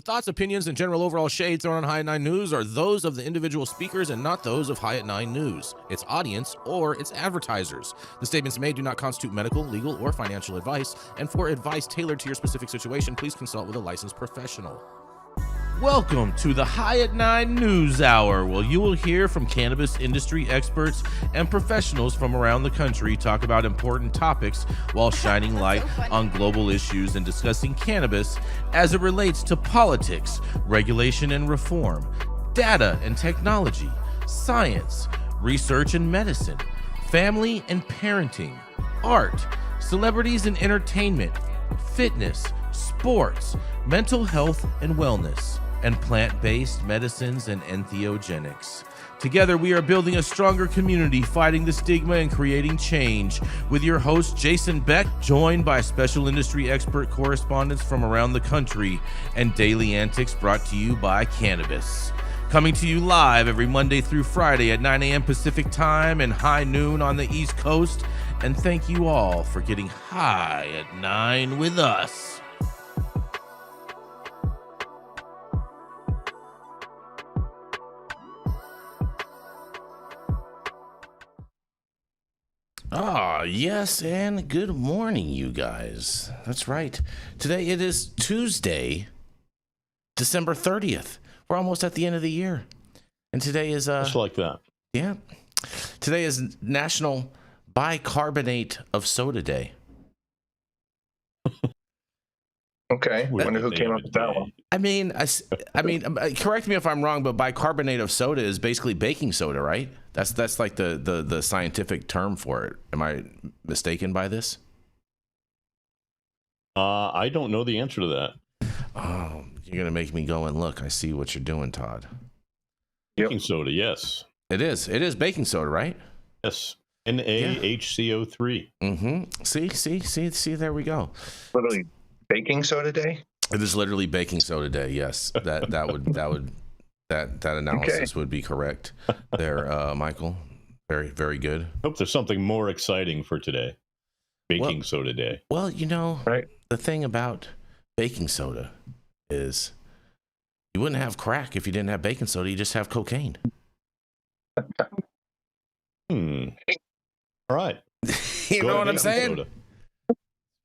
thoughts, opinions, and general overall shades thrown on High at 9 News are those of the individual speakers and not those of High at 9 News, its audience, or its advertisers. The statements made do not constitute medical, legal, or financial advice, and for advice tailored to your specific situation, please consult with a licensed professional. Welcome to the High at 9 News Hour, where you will hear from cannabis industry experts and professionals from around the country talk about important topics while shining light on global issues and discussing cannabis as it relates to politics, regulation and reform, data and technology, science, research and medicine, family and parenting, art, celebrities and entertainment, fitness, sports, mental health and wellness, and plant-based medicines and entheogenics. Together, we are building a stronger community, fighting the stigma and creating change. With your host, Jason Beck, joined by special industry expert correspondents from around the country, and daily antics brought to you by cannabis. Coming to you live every Monday through Friday at 9 a.m. Pacific time and high noon on the East Coast. And thank you all for getting high at 9 with us. Yes, and good morning, you guys. That's right. Today it is Tuesday, December 30th. We're almost at the end of the year. And today is just like that. Yeah. Today is National Bicarbonate of Soda Day. Okay, I wonder who came up with that one. I mean, correct me if I'm wrong, but bicarbonate of soda is basically baking soda, right? That's like the scientific term for it. Am I mistaken by this? I don't know the answer to that. Oh, you're gonna make me go and look. I see what you're doing, Todd. Baking soda, yes. It is baking soda, right? Yes. NaHCO3. Mm-hmm. See. There we go. Literally baking soda day. It is literally baking soda day. Yes, that analysis would be correct there, Michael. Very, very good. Hope there's something more exciting for today. Baking soda day. Well, right. The thing about baking soda is you wouldn't have crack if you didn't have baking soda. You just have cocaine. All right. You know what I'm saying? Soda.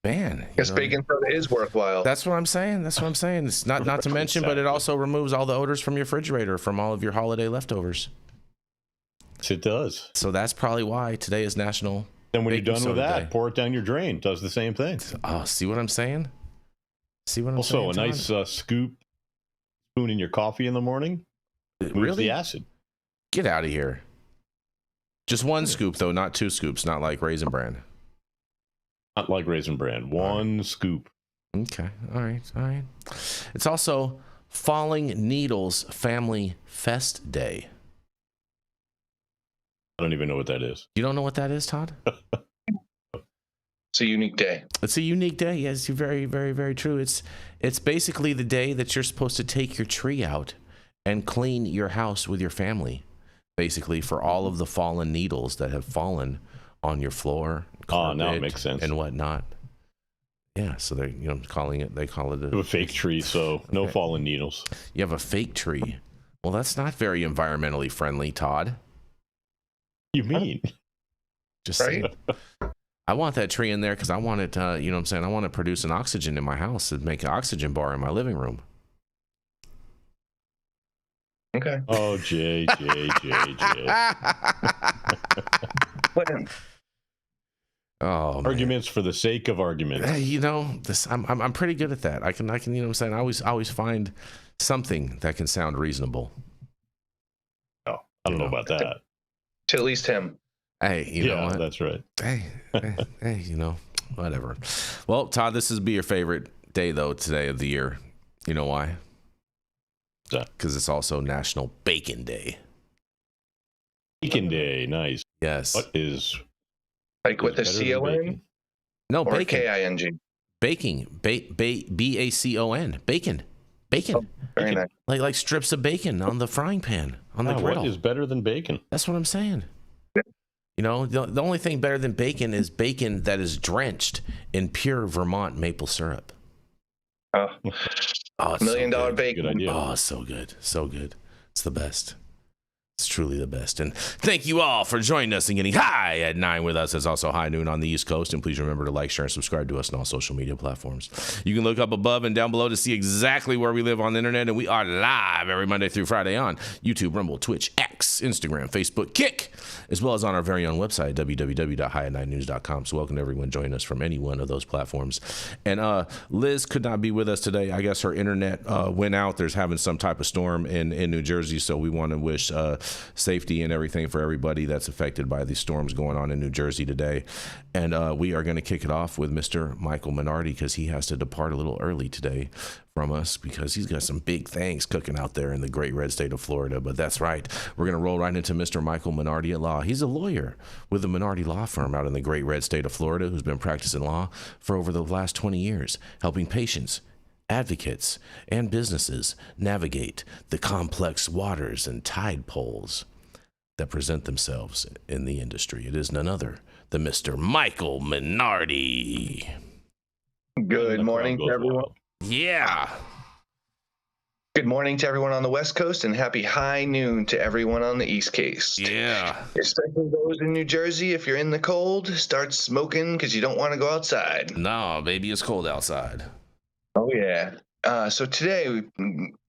Man, I guess baking soda is worthwhile. That's what I'm saying. It's not to mention, but it also removes all the odors from your refrigerator, from all of your holiday leftovers. Yes, it does. So that's probably why today is National. Then when you're done with that, Day. pour it down your drain. Does the same thing. Oh, see what I'm saying? Also, a nice spoon in your coffee in the morning. Moves the acid. Get out of here. Just one scoop, though, not 2 scoops, not like Raisin Bran. Not like Raisin Bran. One scoop. Okay. All right. It's also Falling Needles Family Fest Day. I don't even know what that is. You don't know what that is, Todd? It's a unique day. It's a unique day. Yes, you're very, very, very true. It's basically the day that you're supposed to take your tree out and clean your house with your family, basically, for all of the fallen needles that have fallen on your floor. Now it makes sense. And whatnot. Yeah, so they call it a fake tree, so no fallen needles. You have a fake tree. Well, that's not very environmentally friendly, Todd. You mean? Just right? I want that tree in there because I want it, I want to produce an oxygen in my house and make an oxygen bar in my living room. Okay. Oh, Jay. Oh, arguments for the sake of arguments. I'm pretty good at that. I can, I always find something that can sound reasonable. Oh, I don't know about that. To at least him. Hey, you know what? That's right. Hey, whatever. Well, Todd, this is be your favorite day though today of the year. You know why? Because it's also National Bacon Day. Bacon Day, nice. Yes. What is like with a C-O-N? No, or bacon. K-I-N-G. Baking. B-A-C-O-N. Bacon. Oh, very nice. Like strips of bacon on the frying pan, on the griddle. What is better than bacon? That's what I'm saying. The only thing better than bacon is bacon that is drenched in pure Vermont maple syrup. Oh, Oh, it's $1 million so good. bacon. Good idea. Oh, so good. So good. It's the best. It's truly the best. And thank you all for joining us and getting high at 9 with us. It's also high noon on the East Coast. And please remember to like, share, and subscribe to us on all social media platforms. You can look up above and down below to see exactly where we live on the internet. And we are live every Monday through Friday on YouTube, Rumble, Twitch, X, Instagram, Facebook, Kick, as well as on our very own website, www.highat9news.com. So welcome to everyone joining us from any one of those platforms. And Liz could not be with us today. I guess her internet went out. There's having some type of storm in New Jersey. So we want to wish safety and everything for everybody that's affected by these storms going on in New Jersey today. And we are going to kick it off with Mr. Michael Minardi because he has to depart a little early today from us because he's got some big things cooking out there in the great red state of Florida. But that's right. We're going to roll right into Mr. Michael Minardi at law. He's a lawyer with the Minardi Law Firm out in the great red state of Florida who's been practicing law for over the last 20 years, helping patients, advocates, and businesses navigate the complex waters and tide pools that present themselves in the industry. It is none other than Mr. Michael Minardi. Good morning to everyone. Yeah. Good morning to everyone on the West Coast, and happy high noon to everyone on the East Coast. Yeah. Especially those in New Jersey, if you're in the cold, start smoking because you don't want to go outside. No, baby, it's cold outside. Oh, yeah. So today,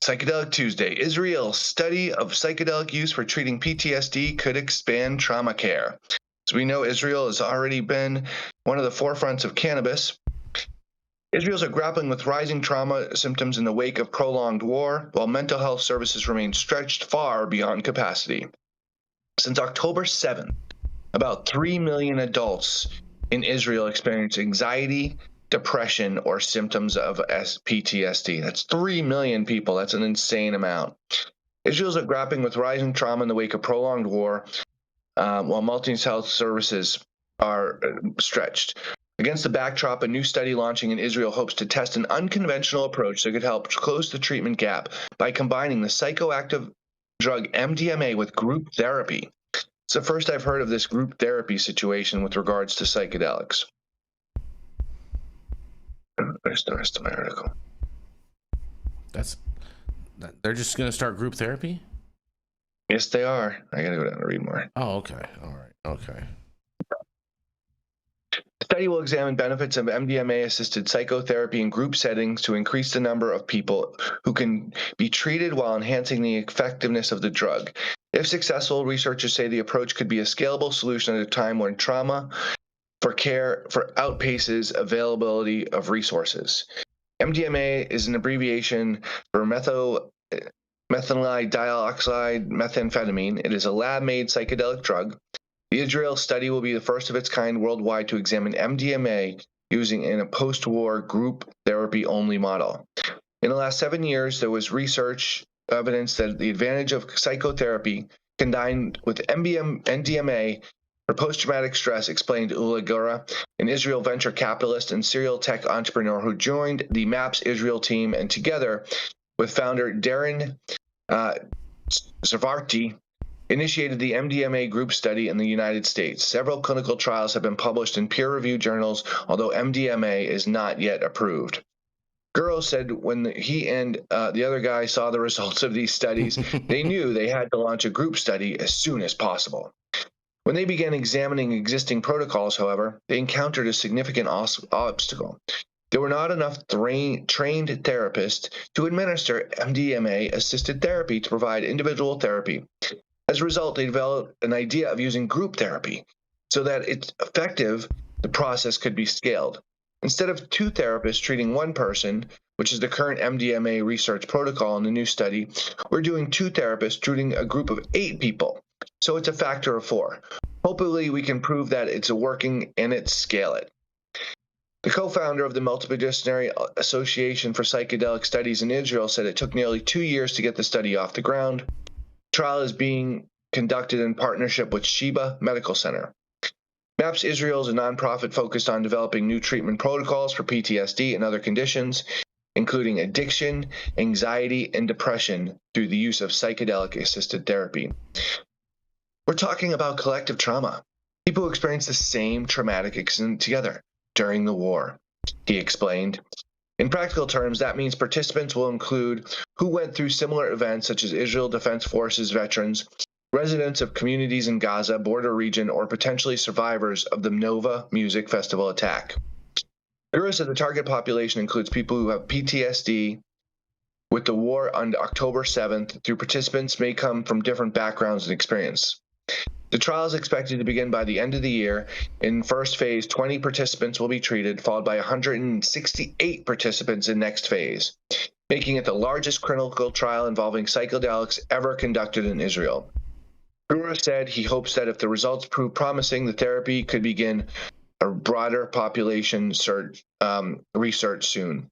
Psychedelic Tuesday, Israel's study of psychedelic use for treating PTSD could expand trauma care. As we know, Israel has already been one of the forefronts of cannabis. Israelis are grappling with rising trauma symptoms in the wake of prolonged war, while mental health services remain stretched far beyond capacity. Since October 7th, about 3 million adults in Israel experience anxiety, depression, or symptoms of PTSD. That's 3 million people. That's an insane amount. Israelis are grappling with rising trauma in the wake of prolonged war, while multi-health services are stretched. Against the backdrop, a new study launching in Israel hopes to test an unconventional approach that could help close the treatment gap by combining the psychoactive drug MDMA with group therapy. It's the first I've heard of this group therapy situation with regards to psychedelics. Where's the rest of my article? They're just going to start group therapy? Yes, they are. I gotta go down and read more. Oh, okay. All right. Okay. The study will examine benefits of MDMA-assisted psychotherapy in group settings to increase the number of people who can be treated while enhancing the effectiveness of the drug. If successful, researchers say the approach could be a scalable solution at a time when trauma for care outpaces availability of resources. MDMA is an abbreviation for methylene dioxide methamphetamine. It is a lab-made psychedelic drug. The Israel study will be the first of its kind worldwide to examine MDMA using in a post-war group therapy-only model. In the last 7 years, there was research evidence that the advantage of psychotherapy combined with MDMA for post-traumatic stress, explained Ula Gura, an Israel venture capitalist and serial tech entrepreneur who joined the MAPS Israel team, and together with founder Darren Sarvarti, initiated the MDMA group study in the United States. Several clinical trials have been published in peer-reviewed journals, although MDMA is not yet approved. Guru said when he and the other guy saw the results of these studies, they knew they had to launch a group study as soon as possible. When they began examining existing protocols, however, they encountered a significant obstacle. There were not enough trained therapists to administer MDMA-assisted therapy to provide individual therapy. As a result, they developed an idea of using group therapy so that it's effective, the process could be scaled. Instead of 2 therapists treating 1 person, which is the current MDMA research protocol in the new study, we're doing 2 therapists treating a group of 8 people. So it's a factor of 4. Hopefully we can prove that it's working and scale it. The co-founder of the Multidisciplinary Association for Psychedelic Studies in Israel said it took nearly 2 years to get the study off the ground. The trial is being conducted in partnership with Sheba Medical Center. MAPS Israel is a nonprofit focused on developing new treatment protocols for PTSD and other conditions, including addiction, anxiety, and depression through the use of psychedelic-assisted therapy. We're talking about collective trauma. People who experience the same traumatic incident together during the war, he explained. In practical terms, that means participants will include who went through similar events such as Israel Defense Forces veterans, residents of communities in Gaza, border region, or potentially survivors of the Nova Music Festival attack. Guru said the target population includes people who have PTSD with the war on October 7th, through participants may come from different backgrounds and experience. The trial is expected to begin by the end of the year. In first phase, 20 participants will be treated, followed by 168 participants in next phase, making it the largest clinical trial involving psychedelics ever conducted in Israel. Brewer said he hopes that if the results prove promising, the therapy could begin a broader population research soon.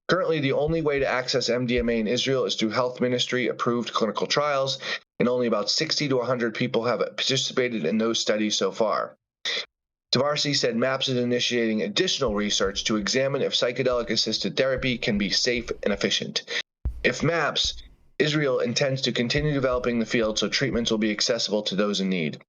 Currently, the only way to access MDMA in Israel is through Health Ministry-approved clinical trials, and only about 60 to 100 people have participated in those studies so far. Tavarsi said MAPS is initiating additional research to examine if psychedelic-assisted therapy can be safe and efficient. If MAPS, Israel intends to continue developing the field so treatments will be accessible to those in need.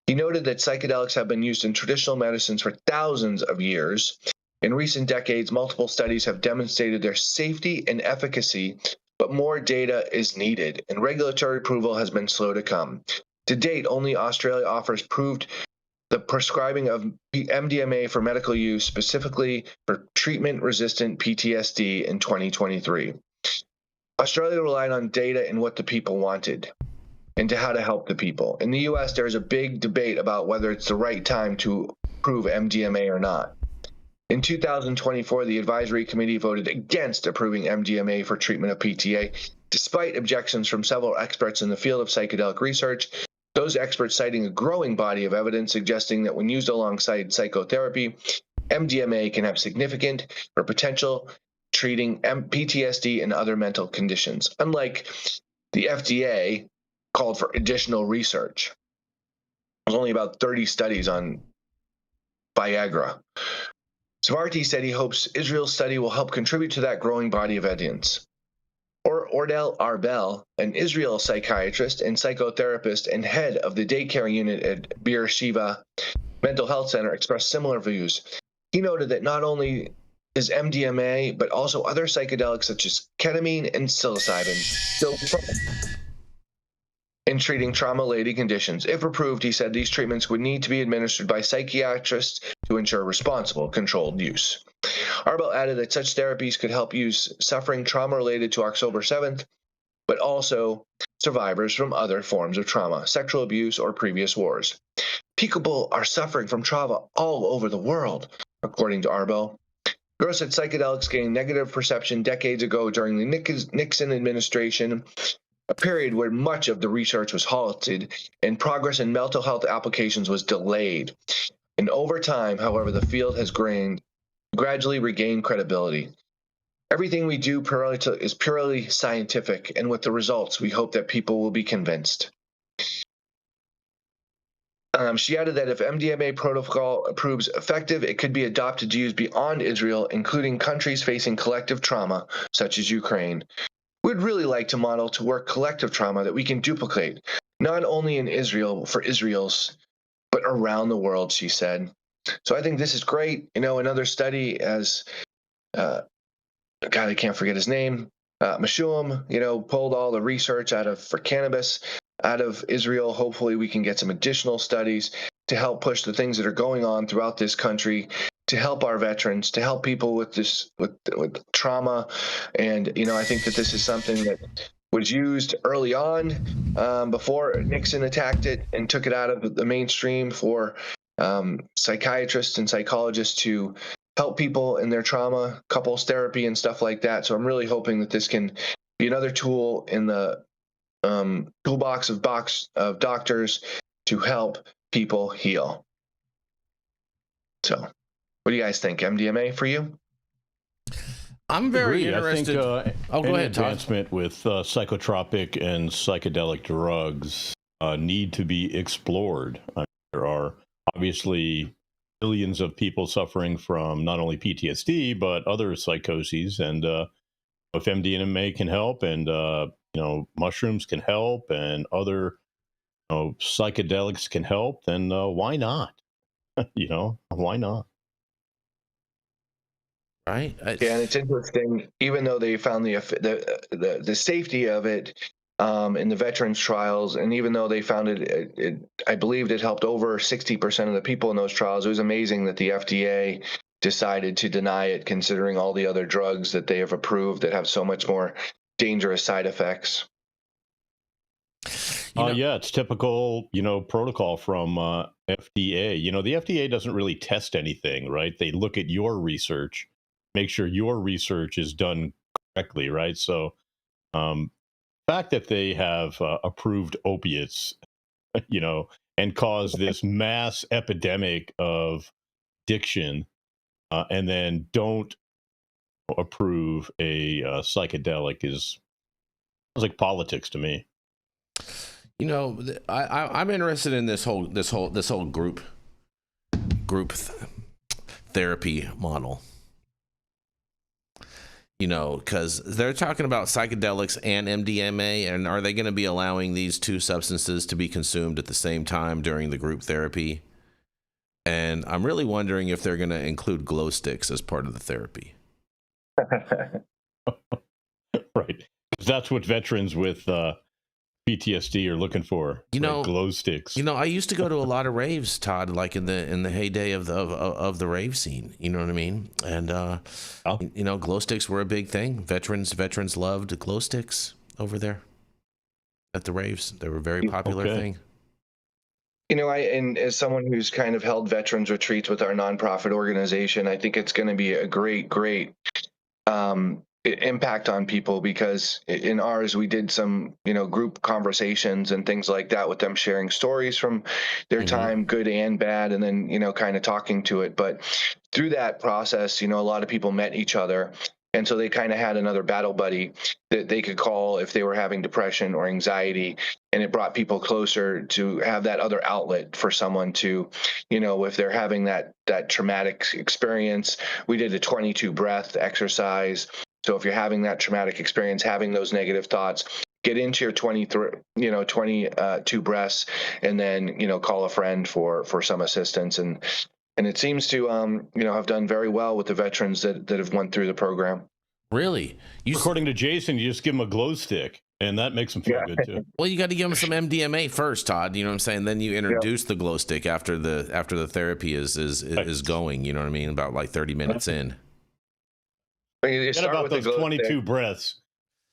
He noted that psychedelics have been used in traditional medicines for thousands of years. In recent decades, multiple studies have demonstrated their safety and efficacy, but more data is needed, and regulatory approval has been slow to come. To date, only Australia offers proved the prescribing of MDMA for medical use, specifically for treatment-resistant PTSD in 2023. Australia relied on data and what the people wanted, and to how to help the people. In the U.S., there's a big debate about whether it's the right time to approve MDMA or not. In 2024, the advisory committee voted against approving MDMA for treatment of PTA, despite objections from several experts in the field of psychedelic research, those experts citing a growing body of evidence suggesting that when used alongside psychotherapy, MDMA can have significant or potential treating PTSD and other mental conditions, unlike the FDA called for additional research. There's only about 30 studies on Viagra. Svarti said he hopes Israel's study will help contribute to that growing body of evidence. Ordell Arbel, an Israel psychiatrist and psychotherapist and head of the daycare unit at Beer Shiva Mental Health Center, expressed similar views. He noted that not only is MDMA, but also other psychedelics such as ketamine and psilocybin still in treating trauma-related conditions. If approved, he said these treatments would need to be administered by psychiatrists to ensure responsible, controlled use. Arbel added that such therapies could help use suffering trauma related to October 7th, but also survivors from other forms of trauma, sexual abuse, or previous wars. People are suffering from trauma all over the world, according to Arbel. Gross said psychedelics gained negative perception decades ago during the Nixon administration, a period where much of the research was halted and progress in mental health applications was delayed. And over time, however, the field has gradually regained credibility. Everything we do is purely scientific, and with the results, we hope that people will be convinced. She added that if MDMA protocol proves effective, it could be adopted to use beyond Israel, including countries facing collective trauma, such as Ukraine. We'd really like to model to work collective trauma that we can duplicate, not only in Israel for Israel's, but around the world, she said. So I think this is great. Another study as, God, I can't forget his name, Meshulam, pulled all the research for cannabis out of Israel. Hopefully we can get some additional studies to help push the things that are going on throughout this country, to help our veterans, to help people with trauma. And, I think that this is something that was used early on before Nixon attacked it and took it out of the mainstream for psychiatrists and psychologists to help people in their trauma, couples therapy and stuff like that. So I'm really hoping that this can be another tool in the toolbox of doctors to help people heal. So what do you guys think? MDMA for you? I'm very interested. I think go ahead, Todd. Advancement with psychotropic and psychedelic drugs need to be explored. There are obviously millions of people suffering from not only PTSD, but other psychoses. And if MDMA can help and, mushrooms can help and other psychedelics can help, then why not? Why not? right? Yeah, and it's interesting. Even though they found the safety of it in the veterans trials, and even though they found it, I believed it helped over 60% of the people in those trials. It was amazing that the FDA decided to deny it, considering all the other drugs that they have approved that have so much more dangerous side effects. Yeah, it's typical, protocol from FDA. The FDA doesn't really test anything, right? They look at your research, make sure your research is done correctly, right? So, the fact that they have approved opiates, and caused this mass epidemic of addiction, and then don't approve a psychedelic sounds like politics to me. I'm interested in this whole group therapy model. Because they're talking about psychedelics and MDMA, and are they going to be allowing these two substances to be consumed at the same time during the group therapy? And I'm really wondering if they're going to include glow sticks as part of the therapy. Right. That's what veterans with PTSD are looking for. Glow sticks. I used to go to a lot of raves, Todd, like in the heyday of the rave scene. You know what I mean? And glow sticks were a big thing. Veterans loved glow sticks over there at the raves. They were a very popular thing. And as someone who's kind of held veterans retreats with our nonprofit organization, I think it's going to be a great impact on people, because in ours we did some group conversations and things like that with them, sharing stories from their time, good and bad, and then kind of talking to it. But through that process, a lot of people met each other, and so they kind of had another battle buddy that they could call if they were having depression or anxiety, and it brought people closer to have that other outlet for someone to, if they're having that traumatic experience. We did a 22 breath exercise. So if you're having that traumatic experience, having those negative thoughts, get into your 22 breaths, and then, call a friend for some assistance. And it seems to, have done very well with the veterans that have went through the program. Really? According to Jason, you just give them a glow stick, and that makes them feel good too. Well, you got to give them some MDMA first, Todd. You know what I'm saying? Then you introduce the glow stick after the therapy is going. You know what I mean? About like 30 minutes in. Forget about those 22 breaths.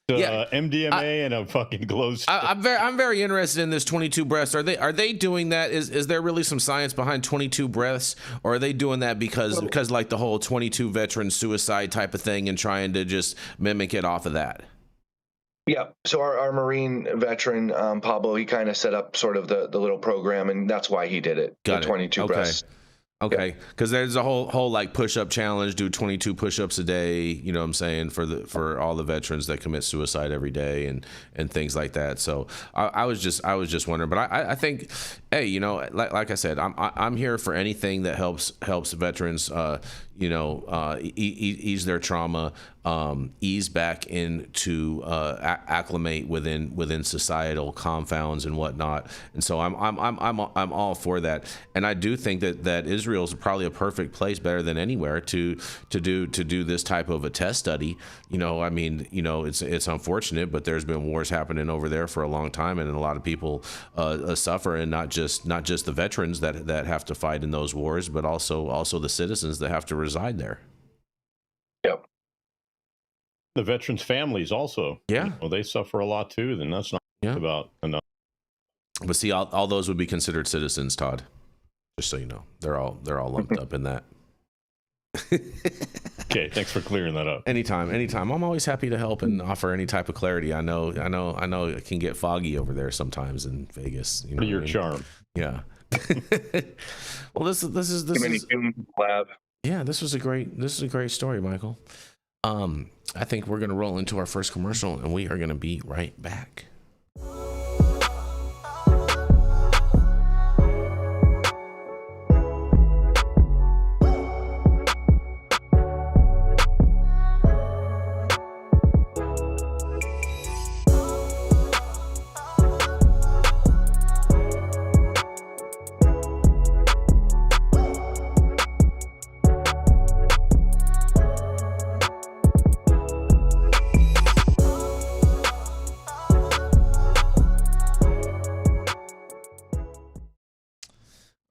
MDMA and a fucking glow stick. I'm very interested in this 22 breaths. Are they doing that? Is there really some science behind 22 breaths, or are they doing that because like the whole 22 veteran suicide type of thing and trying to just mimic it off of that? Yeah. So our Marine veteran, Pablo, he kind of set up sort of the little program, and that's why he did it. Got the 22 breaths. Okay, because there's a whole like push-up challenge, do 22 push-ups a day, you know what I'm saying, for all the veterans that commit suicide every day and things like that. So I was just wondering, but I think, hey, like I said, I'm here for anything that helps veterans, ease their trauma, ease back into acclimate within societal confounds and whatnot. And so I'm all for that. And I do think that Israel is probably a perfect place, better than anywhere, to do this type of a test study. It's unfortunate, but there's been wars happening over there for a long time, and a lot of people suffer, and not just the veterans that have to fight in those wars, but also the citizens that have to reside there. Yep. The veterans' families also. Yeah. They suffer a lot too. Then that's not about enough. But see, all those would be considered citizens, Todd. Just so you know, they're all lumped up in that. Okay, thanks for clearing that up. Anytime. I'm always happy to help and offer any type of clarity. I know it can get foggy over there sometimes in Vegas. Your charm. Yeah. Well, this is lab. Yeah, this is a great story, Michael. I think we're gonna roll into our first commercial, and we are gonna be right back.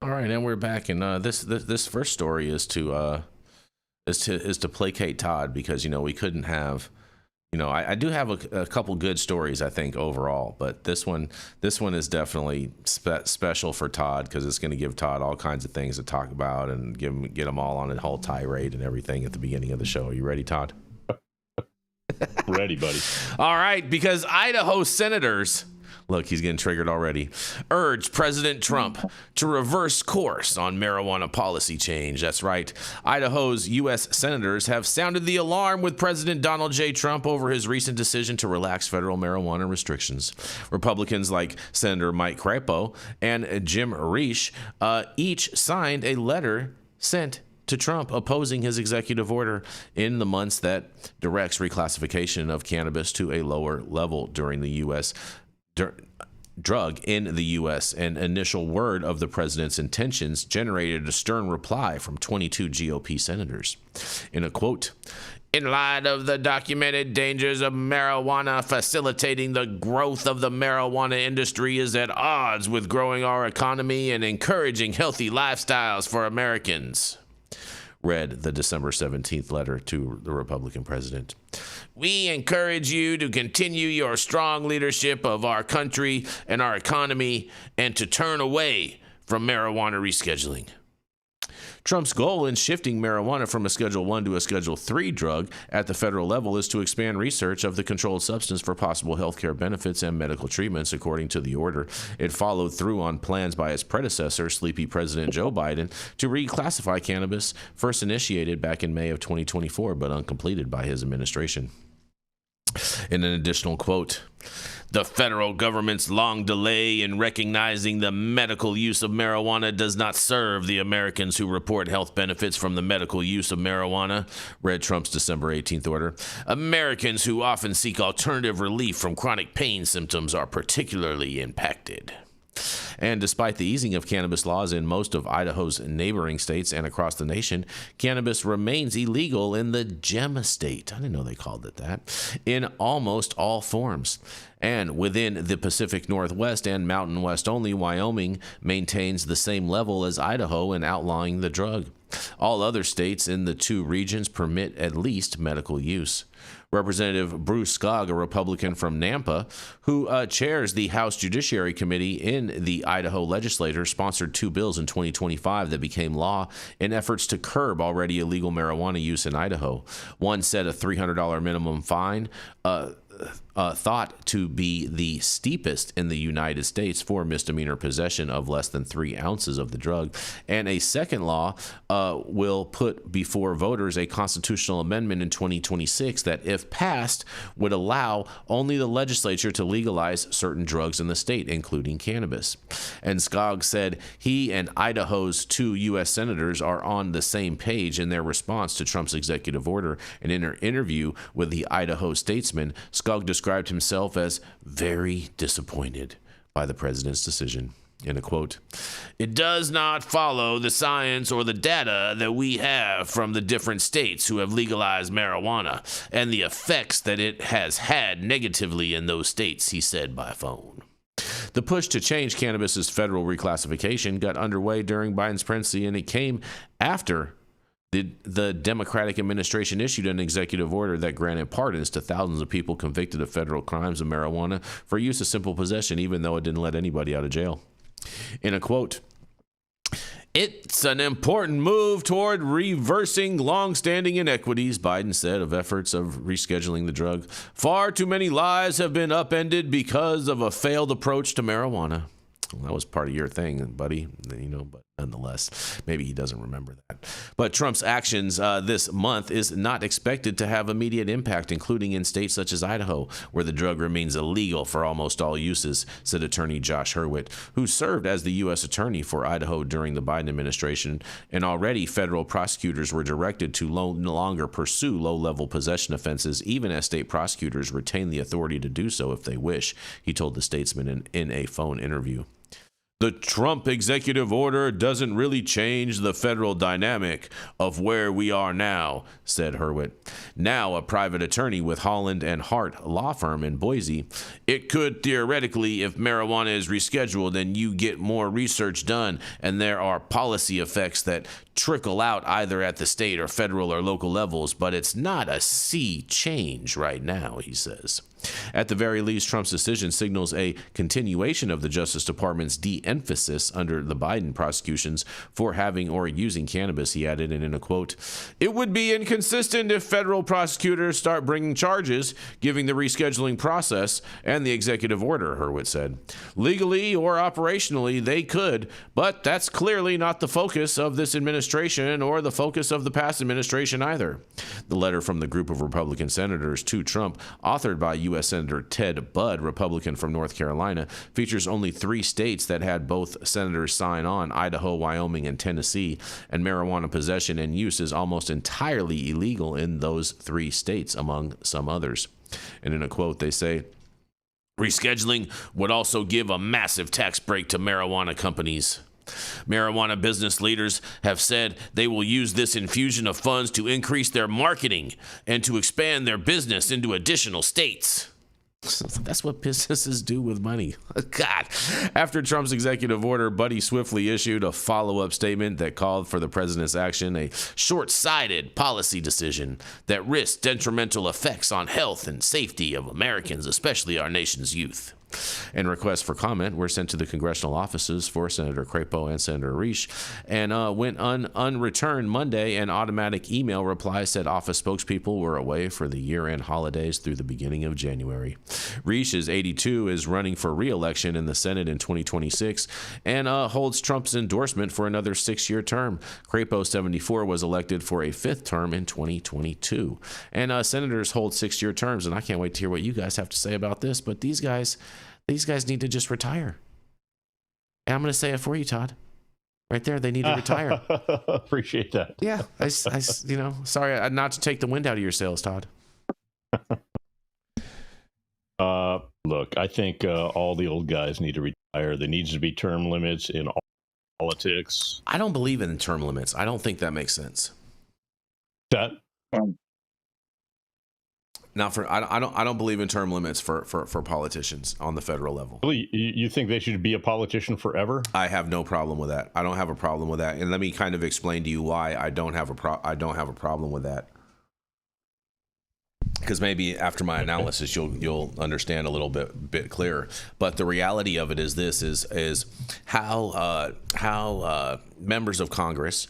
All right, and we're back, and this first story is to placate Todd, because we couldn't have, I do have a couple good stories, I think, overall, but this one is definitely special for Todd, because it's going to give Todd all kinds of things to talk about and get him all on a whole tirade and everything at the beginning of the show. Are you ready, Todd? Ready, buddy. All right, because Idaho senators, look, he's getting triggered already, urged President Trump to reverse course on marijuana policy change. That's right. Idaho's U.S. senators have sounded the alarm with President Donald J. Trump over his recent decision to relax federal marijuana restrictions. Republicans like Senator Mike Crapo and Jim Risch each signed a letter sent to Trump opposing his executive order in the months that directs reclassification of cannabis to a lower level during the U.S. drug in the U.S. An initial word of the president's intentions generated a stern reply from 22 GOP senators. In a quote, "In light of the documented dangers of marijuana, facilitating the growth of the marijuana industry is at odds with growing our economy and encouraging healthy lifestyles for Americans," read the December 17th letter to the Republican president. "We encourage you to continue your strong leadership of our country and our economy and to turn away from marijuana rescheduling." Trump's goal in shifting marijuana from a Schedule I to a Schedule III drug at the federal level is to expand research of the controlled substance for possible health care benefits and medical treatments, according to the order. It followed through on plans by its predecessor, sleepy President Joe Biden, to reclassify cannabis, first initiated back in May of 2024, but uncompleted by his administration. In an additional quote, "The federal government's long delay in recognizing the medical use of marijuana does not serve the Americans who report health benefits from the medical use of marijuana," read Trump's December 18th order. "Americans who often seek alternative relief from chronic pain symptoms are particularly impacted." And despite the easing of cannabis laws in most of Idaho's neighboring states and across the nation, cannabis remains illegal in the Gem State. I didn't know they called it that. In almost all forms. And within the Pacific Northwest and Mountain West only, Wyoming maintains the same level as Idaho in outlawing the drug. All other states in the two regions permit at least medical use. Representative Bruce Skog, a Republican from Nampa, who chairs the House Judiciary Committee in the Idaho legislature, sponsored two bills in 2025 that became law in efforts to curb already illegal marijuana use in Idaho. One set a $300 minimum fine, thought to be the steepest in the United States for misdemeanor possession of less than 3 ounces of the drug. And a second law will put before voters a constitutional amendment in 2026 that, if passed, would allow only the legislature to legalize certain drugs in the state, including cannabis. And Skog said he and Idaho's 2 U.S. senators are on the same page in their response to Trump's executive order. And in an interview with the Idaho Statesman, Skog described himself as very disappointed by the president's decision. In a quote, "It does not follow the science or the data that we have from the different states who have legalized marijuana and the effects that it has had negatively in those states," he said by phone. The push to change cannabis's federal reclassification got underway during Biden's presidency, and it came after the Democratic administration issued an executive order that granted pardons to thousands of people convicted of federal crimes of marijuana for use of simple possession, even though it didn't let anybody out of jail. In a quote, "It's an important move toward reversing long-standing inequities," Biden said of efforts of rescheduling the drug. "Far too many lives have been upended because of a failed approach to marijuana." Well, that was part of your thing, buddy, but nonetheless, maybe he doesn't remember that. But Trump's actions this month is not expected to have immediate impact, including in states such as Idaho, where the drug remains illegal for almost all uses, said Attorney Josh Hurwitz, who served as the U.S. Attorney for Idaho during the Biden administration. And already federal prosecutors were directed to no longer pursue low-level possession offenses, even as state prosecutors retain the authority to do so if they wish, he told the Statesman in a phone interview. The Trump executive order doesn't really change the federal dynamic of where we are now, said Hurwitz, now a private attorney with Holland and Hart law firm in Boise. It could theoretically, if marijuana is rescheduled and you get more research done and there are policy effects that trickle out either at the state or federal or local levels, but it's not a sea change right now, he says. At the very least, Trump's decision signals a continuation of the Justice Department's de-emphasis under the Biden prosecutions for having or using cannabis, he added, and in a quote, "It would be inconsistent if federal prosecutors start bringing charges, given the rescheduling process and the executive order," Hurwitz said. "Legally or operationally, they could, but that's clearly not the focus of this administration or the focus of the past administration either." The letter from the group of Republican senators to Trump, authored by U.S. Senator Ted Budd, Republican from North Carolina, features only 3 states that had both senators sign on: Idaho, Wyoming, and Tennessee, and marijuana possession and use is almost entirely illegal in those 3 states, among some others. And in a quote, they say, "Rescheduling would also give a massive tax break to marijuana companies. Marijuana business leaders have said they will use this infusion of funds to increase their marketing and to expand their business into additional states." That's what businesses do with money. God. After Trump's executive order, Buddy swiftly issued a follow-up statement that called for the president's action a short-sighted policy decision that risked detrimental effects on health and safety of Americans, especially our nation's youth. And requests for comment were sent to the congressional offices for Senator Crapo and Senator Risch and went unreturned Monday. An automatic email reply said office spokespeople were away for the year-end holidays through the beginning of January. Risch is 82, is running for re-election in the Senate in 2026, and holds Trump's endorsement for another 6-year term. Crapo, 74, was elected for a 5th term in 2022. And senators hold 6-year terms, and I can't wait to hear what you guys have to say about this, but these guys need to just retire. And I'm going to say it for you, Todd. Right there, they need to retire. Appreciate that. Yeah, sorry not to take the wind out of your sails, Todd. Look, I think all the old guys need to retire. There needs to be term limits in all politics. I don't believe in term limits. I don't think that makes sense. That Not for I don't believe in term limits for politicians on the federal level. really, you think they should be a politician forever? I have no problem with that. I don't have a problem with that, and let me kind of explain to you why I don't have a problem with that. Because maybe after my analysis, you'll understand a little bit clearer. But the reality of it is this: is how members of Congress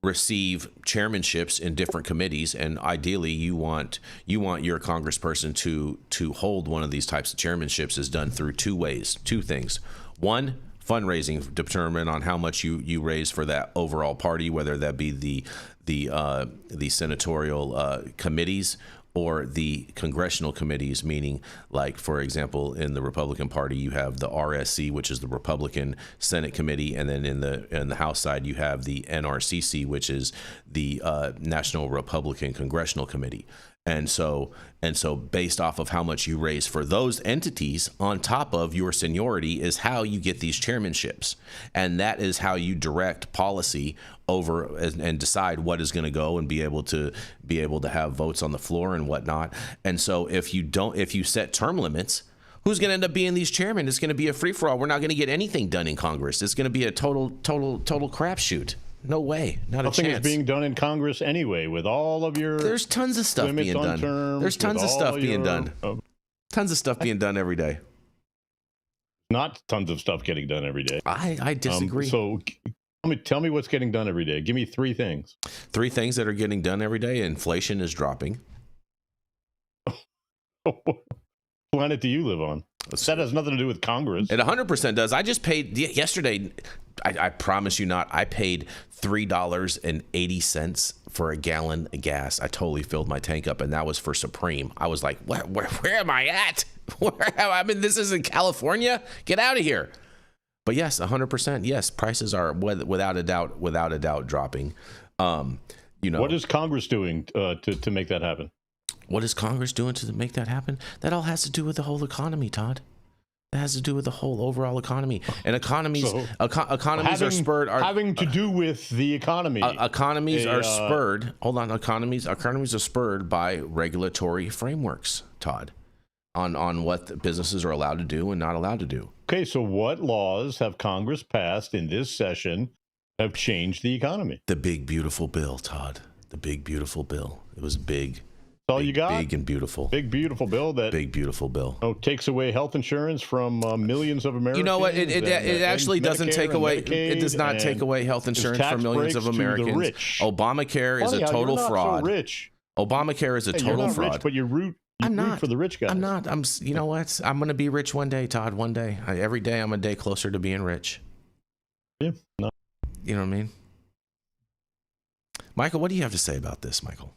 receive chairmanships in different committees, and ideally you want your congressperson to hold one of these types of chairmanships is done through 2 things. One, fundraising, determine on how much you raise for that overall party, whether that be the senatorial committees or the congressional committees, meaning, like, for example, in the Republican Party, you have the RSC, which is the Republican Senate Committee, and then in the House side, you have the NRCC, which is the National Republican Congressional Committee. And so based off of how much you raise for those entities on top of your seniority is how you get these chairmanships. And that is how you direct policy over and decide what is going to go and be able to have votes on the floor and whatnot. And so if you set term limits, who's going to end up being these chairmen? It's going to be a free for all. We're not going to get anything done in Congress. It's going to be a total crapshoot. No way, not a chance. Nothing is being done in Congress anyway, with all of your. There's tons of stuff being done. There's tons of stuff being done. Tons of stuff being done every day. Not tons of stuff getting done every day. I disagree. So tell me what's getting done every day. Give me 3 things. 3 things that are getting done every day. Inflation is dropping. What planet do you live on? That has nothing to do with Congress. It 100% does. I just paid yesterday. I promise you not. I paid $3.80 for a gallon of gas. I totally filled my tank up, and that was for Supreme. I was like, where am I at? This is in California? Get out of here. But yes, 100%. Yes, prices are without a doubt dropping. What is Congress doing to make that happen? What is Congress doing to make that happen? That all has to do with the whole economy, Todd. It has to do with the whole overall economy, and economies So, economies are spurred. Having to do with the economy. Economies are spurred. Hold on, economies are spurred by regulatory frameworks, Todd, on what the businesses are allowed to do and not allowed to do. Okay, so what laws have Congress passed in this session have changed the economy? The big beautiful bill, Todd. The big beautiful bill. It was big. That's all you got? Big and beautiful. Big beautiful bill that Big beautiful bill. takes away health insurance from millions of Americans. You know what? It actually doesn't take away. It does not take away health insurance from millions of Americans. Obamacare is a total fraud. So rich. Obamacare is a total not fraud. Rich, but you root for the rich guys. I'm not. You know what? I'm going to be rich one day, Todd. One day. Every day, I'm a day closer to being rich. Yeah. No. You know what I mean? Michael, what do you have to say about this, Michael?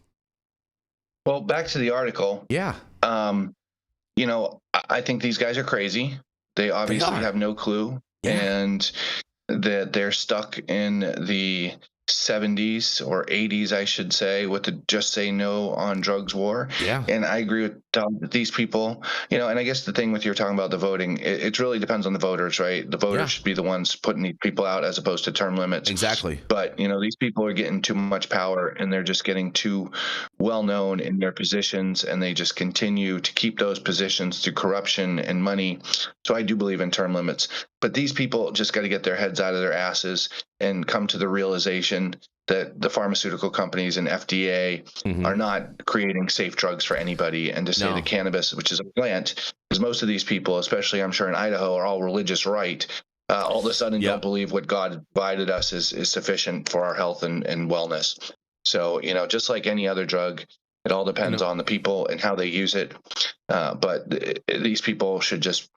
Well, back to the article. Yeah. I think these guys are crazy. They obviously have no clue, and that they're stuck in the 70s or 80s, I should say, with the just say no on drugs war. Yeah. And I agree with Tom, that these people, and I guess the thing with you're talking about the voting, it really depends on the voters, right? The voters should be the ones putting these people out as opposed to term limits. Exactly. But, these people are getting too much power, and they're just getting too well known in their positions, and they just continue to keep those positions through corruption and money. So I do believe in term limits. But these people just got to get their heads out of their asses and come to the realization that the pharmaceutical companies and FDA are not creating safe drugs for anybody, and to say that cannabis, which is a plant, because most of these people, especially I'm sure in Idaho, are all religious right, all of a sudden don't believe what God provided us is sufficient for our health and wellness. So, just like any other drug, it all depends on the people and how they use it. But these people should just,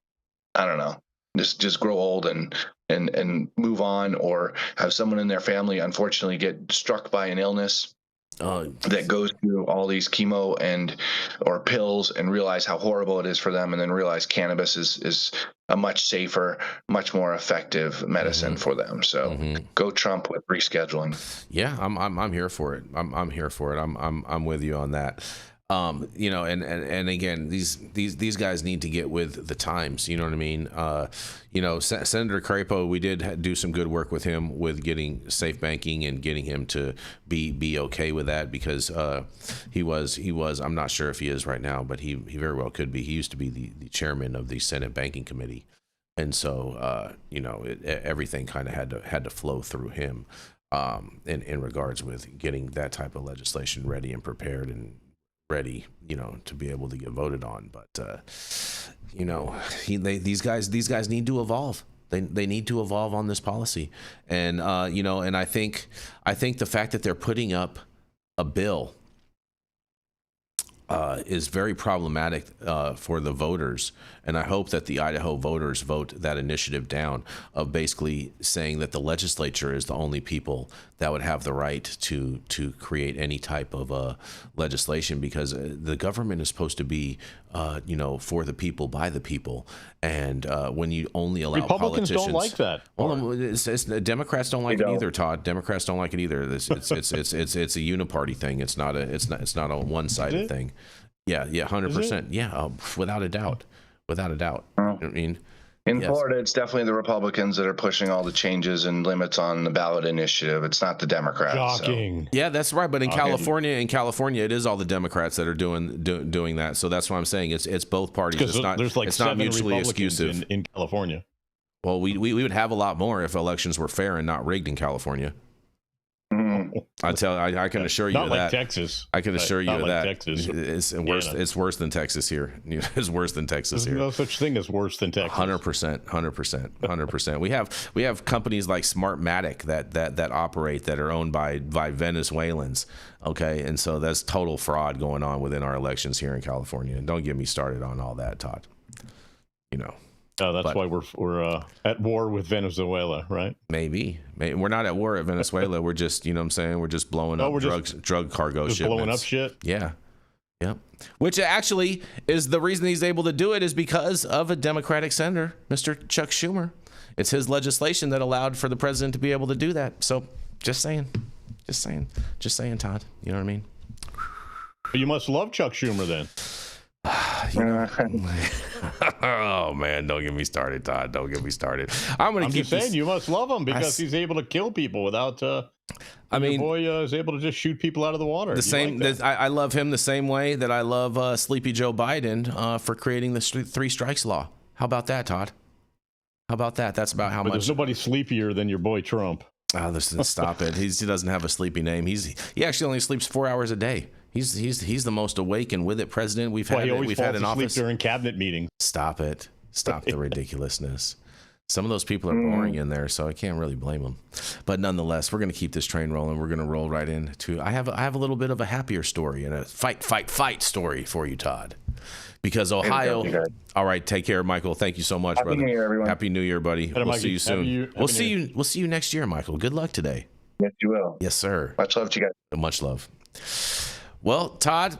I don't know, just grow old and move on, or have someone in their family unfortunately get struck by an illness that goes through all these chemo or pills, and realize how horrible it is for them, and then realize cannabis is a much safer, much more effective medicine for them. So go Trump with rescheduling. Yeah, I'm here for it. I'm here for it. I'm with you on that. And again, these guys need to get with the times. You know what I mean? Senator Crapo, we did do some good work with him with getting safe banking and getting him to be okay with that, because he was I'm not sure if he is right now, but he very well could be. He used to be the chairman of the Senate Banking Committee, and so everything kind of had to flow through him in regards with getting that type of legislation ready and prepared and ready, to be able to get voted on. But these guys need to evolve. They need to evolve on this policy, and and I think the fact that they're putting up a bill is very problematic for the voters, and I hope that the Idaho voters vote that initiative down, of basically saying that the legislature is the only people that would have the right to create any type of legislation, because the government is supposed to be for the people, by the people, and when you only allow Republicans politicians, don't like that. Well, Democrats don't like it either, Todd. Democrats don't like it either. It's a uniparty thing. It's not a one-sided thing. Yeah, 100%. Yeah, without a doubt. You know what I mean? In Florida, it's definitely the Republicans that are pushing all the changes and limits on the ballot initiative. It's not the Democrats. Shocking. So. Yeah, that's right. But in California, it is all the Democrats that are doing that. So that's why I'm saying it's both parties. It's not. There's like it's not mutually Republicans exclusive in California. Well, we would have a lot more if elections were fair and not rigged in California. I can assure you not of like that. Texas. I can assure you not of like that. Texas. It's worse. It's worse than Texas here. It's worse than Texas There's here. no such thing as worse than Texas. 100%. We have companies like Smartmatic that operate, that are owned by Venezuelans. Okay, and so that's total fraud going on within our elections here in California. And don't get me started on all that, Todd. That's why we're at war with Venezuela, right? Maybe we're not at war at Venezuela. We're just, we're just blowing up drug cargo shipments. Blowing up shit. Yeah. Yep. Which actually is the reason he's able to do it, is because of a Democratic senator, Mr. Chuck Schumer. It's his legislation that allowed for the president to be able to do that. So just saying, Todd. You know what I mean? You must love Chuck Schumer then. Oh man, don't get me started, Todd. Don't get me started. I'm just saying, you must love him because he's able to kill people without. Your boy is able to just shoot people out of the water. I love him the same way that I love Sleepy Joe Biden for creating the three strikes law. How about that, Todd? How about that? That's about how much. There's nobody sleepier than your boy Trump. Oh, listen, stop it. He doesn't have a sleepy name. He actually only sleeps 4 hours a day. He's the most awake and with it president we've had. We've had in office during cabinet meetings. Stop it. Stop the ridiculousness. Some of those people are boring in there, so I can't really blame them. But nonetheless, we're going to keep this train rolling. We're going to roll right into. I have a little bit of a happier story and a fight story for you, Todd. Because Ohio. All right, take care, Michael. Thank you so much, brother. Happy New Year, everyone. Happy New Year, buddy. We'll see you soon. We'll see you next year, Michael. Good luck today. Yes, you will. Yes, sir. Much love to you guys. Much love. Well, Todd,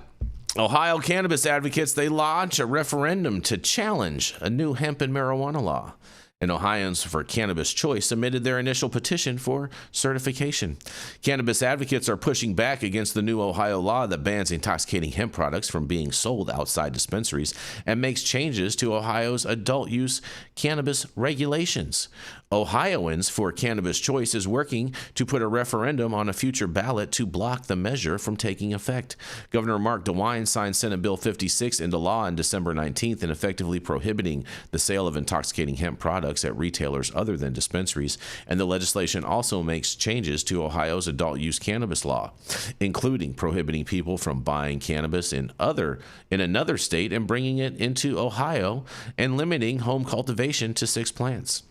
Ohio cannabis advocates, they launch a referendum to challenge a new hemp and marijuana law. And Ohioans for Cannabis Choice submitted their initial petition for certification. Cannabis advocates are pushing back against the new Ohio law that bans intoxicating hemp products from being sold outside dispensaries and makes changes to Ohio's adult use cannabis regulations. Ohioans for Cannabis Choice is working to put a referendum on a future ballot to block the measure from taking effect. Governor Mark DeWine signed Senate Bill 56 into law on December 19th and effectively prohibiting the sale of intoxicating hemp products at retailers other than dispensaries. And the legislation also makes changes to Ohio's adult use cannabis law, including prohibiting people from buying cannabis in another state and bringing it into Ohio and limiting home cultivation to 6 plants.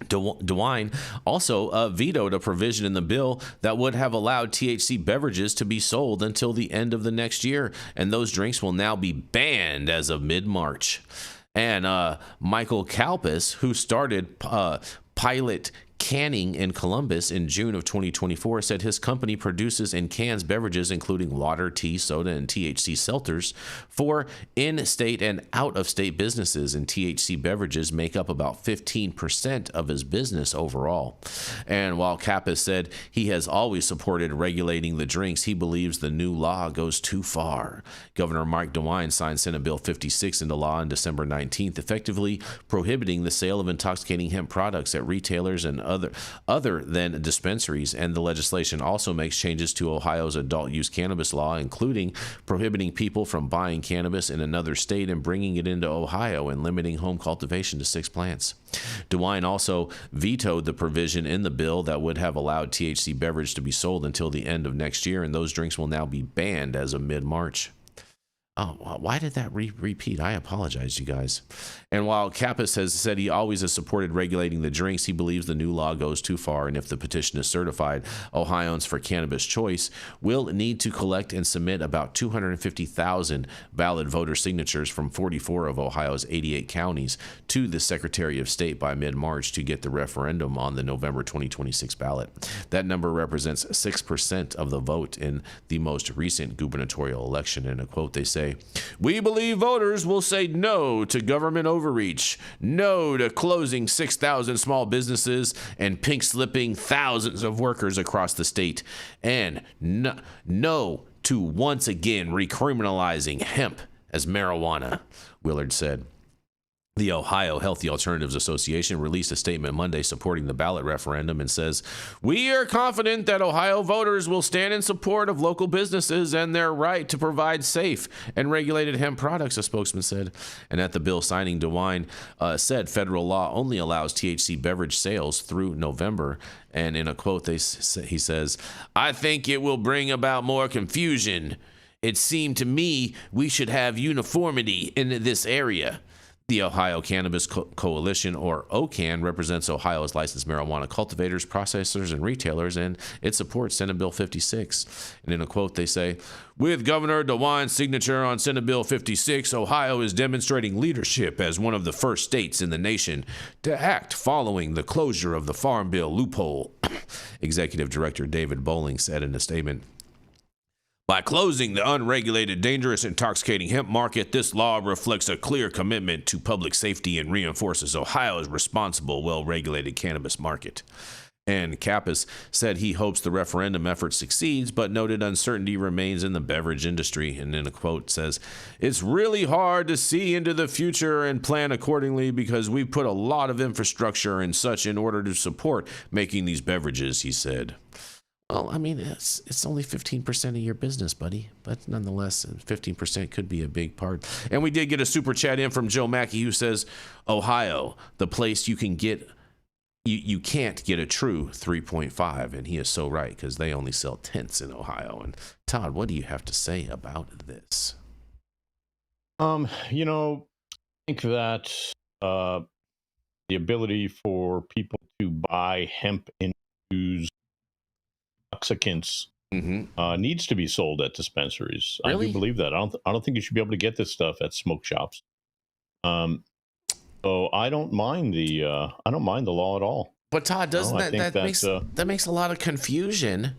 DeWine also vetoed a provision in the bill that would have allowed THC beverages to be sold until the end of the next year, and those drinks will now be banned as of mid-March. And Michael Kalpis, who started Pilot Canning in Columbus in June of 2024, said his company produces and cans beverages including water, tea, soda, and THC seltzers for in-state and out-of-state businesses, and THC beverages make up about 15% of his business overall. And while Kappas said he has always supported regulating the drinks, he believes the new law goes too far. Governor Mark DeWine signed Senate Bill 56 into law on December 19th, effectively prohibiting the sale of intoxicating hemp products at retailers and other than dispensaries, and the legislation also makes changes to Ohio's adult use cannabis law, including prohibiting people from buying cannabis in another state and bringing it into Ohio and limiting home cultivation to 6 plants. DeWine also vetoed the provision in the bill that would have allowed THC beverage to be sold until the end of next year, and those drinks will now be banned as of mid-March. Oh, why did that repeat? I apologize, you guys. And while Kappas has said he always has supported regulating the drinks, he believes the new law goes too far, and if the petition is certified, Ohioans for Cannabis Choice will need to collect and submit about 250,000 valid voter signatures from 44 of Ohio's 88 counties to the Secretary of State by mid-March to get the referendum on the November 2026 ballot. That number represents 6% of the vote in the most recent gubernatorial election. In a quote, they say, "We believe voters will say no to government overreach, no to closing 6,000 small businesses and pink-slipping thousands of workers across the state, and no to once again recriminalizing hemp as marijuana," Willard said. The Ohio Healthy Alternatives Association released a statement Monday supporting the ballot referendum and says, "We are confident that Ohio voters will stand in support of local businesses and their right to provide safe and regulated hemp products," a spokesman said. And at the bill signing, DeWine said federal law only allows THC beverage sales through November. And in a quote, he says, "I think it will bring about more confusion. It seemed to me we should have uniformity in this area." The Ohio Cannabis Coalition, or OCAN, represents Ohio's licensed marijuana cultivators, processors, and retailers, and it supports Senate Bill 56. And in a quote, they say, "With Governor DeWine's signature on Senate Bill 56, Ohio is demonstrating leadership as one of the first states in the nation to act following the closure of the Farm Bill loophole," Executive Director David Bowling said in a statement. "By closing the unregulated, dangerous, intoxicating hemp market, this law reflects a clear commitment to public safety and reinforces Ohio's responsible, well-regulated cannabis market." And Kappas said he hopes the referendum effort succeeds, but noted uncertainty remains in the beverage industry. And in a quote says, "It's really hard to see into the future and plan accordingly because we put a lot of infrastructure and such in order to support making these beverages," he said. Well, I mean, it's only 15% of your business, buddy. But nonetheless, 15% could be a big part. And we did get a super chat in from Joe Mackey who says, "Ohio, the place you can get you can't get a true 3.5, and he is so right because they only sell tenths in Ohio. And Todd, what do you have to say about this? I think that the ability for people to buy hemp infused intoxicants needs to be sold at dispensaries. Really? I do believe that. I don't think you should be able to get this stuff at smoke shops. So I don't mind the law at all. But Todd, doesn't that makes a lot of confusion?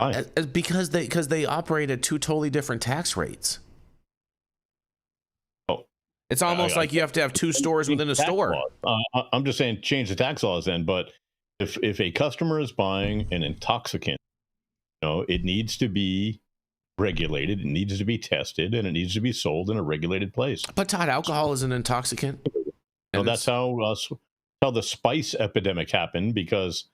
Because they operate at two totally different tax rates. Oh, it's almost like you have to have two stores within a store. I'm just saying, change the tax laws then. But if a customer is buying an intoxicant, it needs to be regulated, it needs to be tested, and it needs to be sold in a regulated place. But Todd, alcohol is an intoxicant. No, that's how the spice epidemic happened, because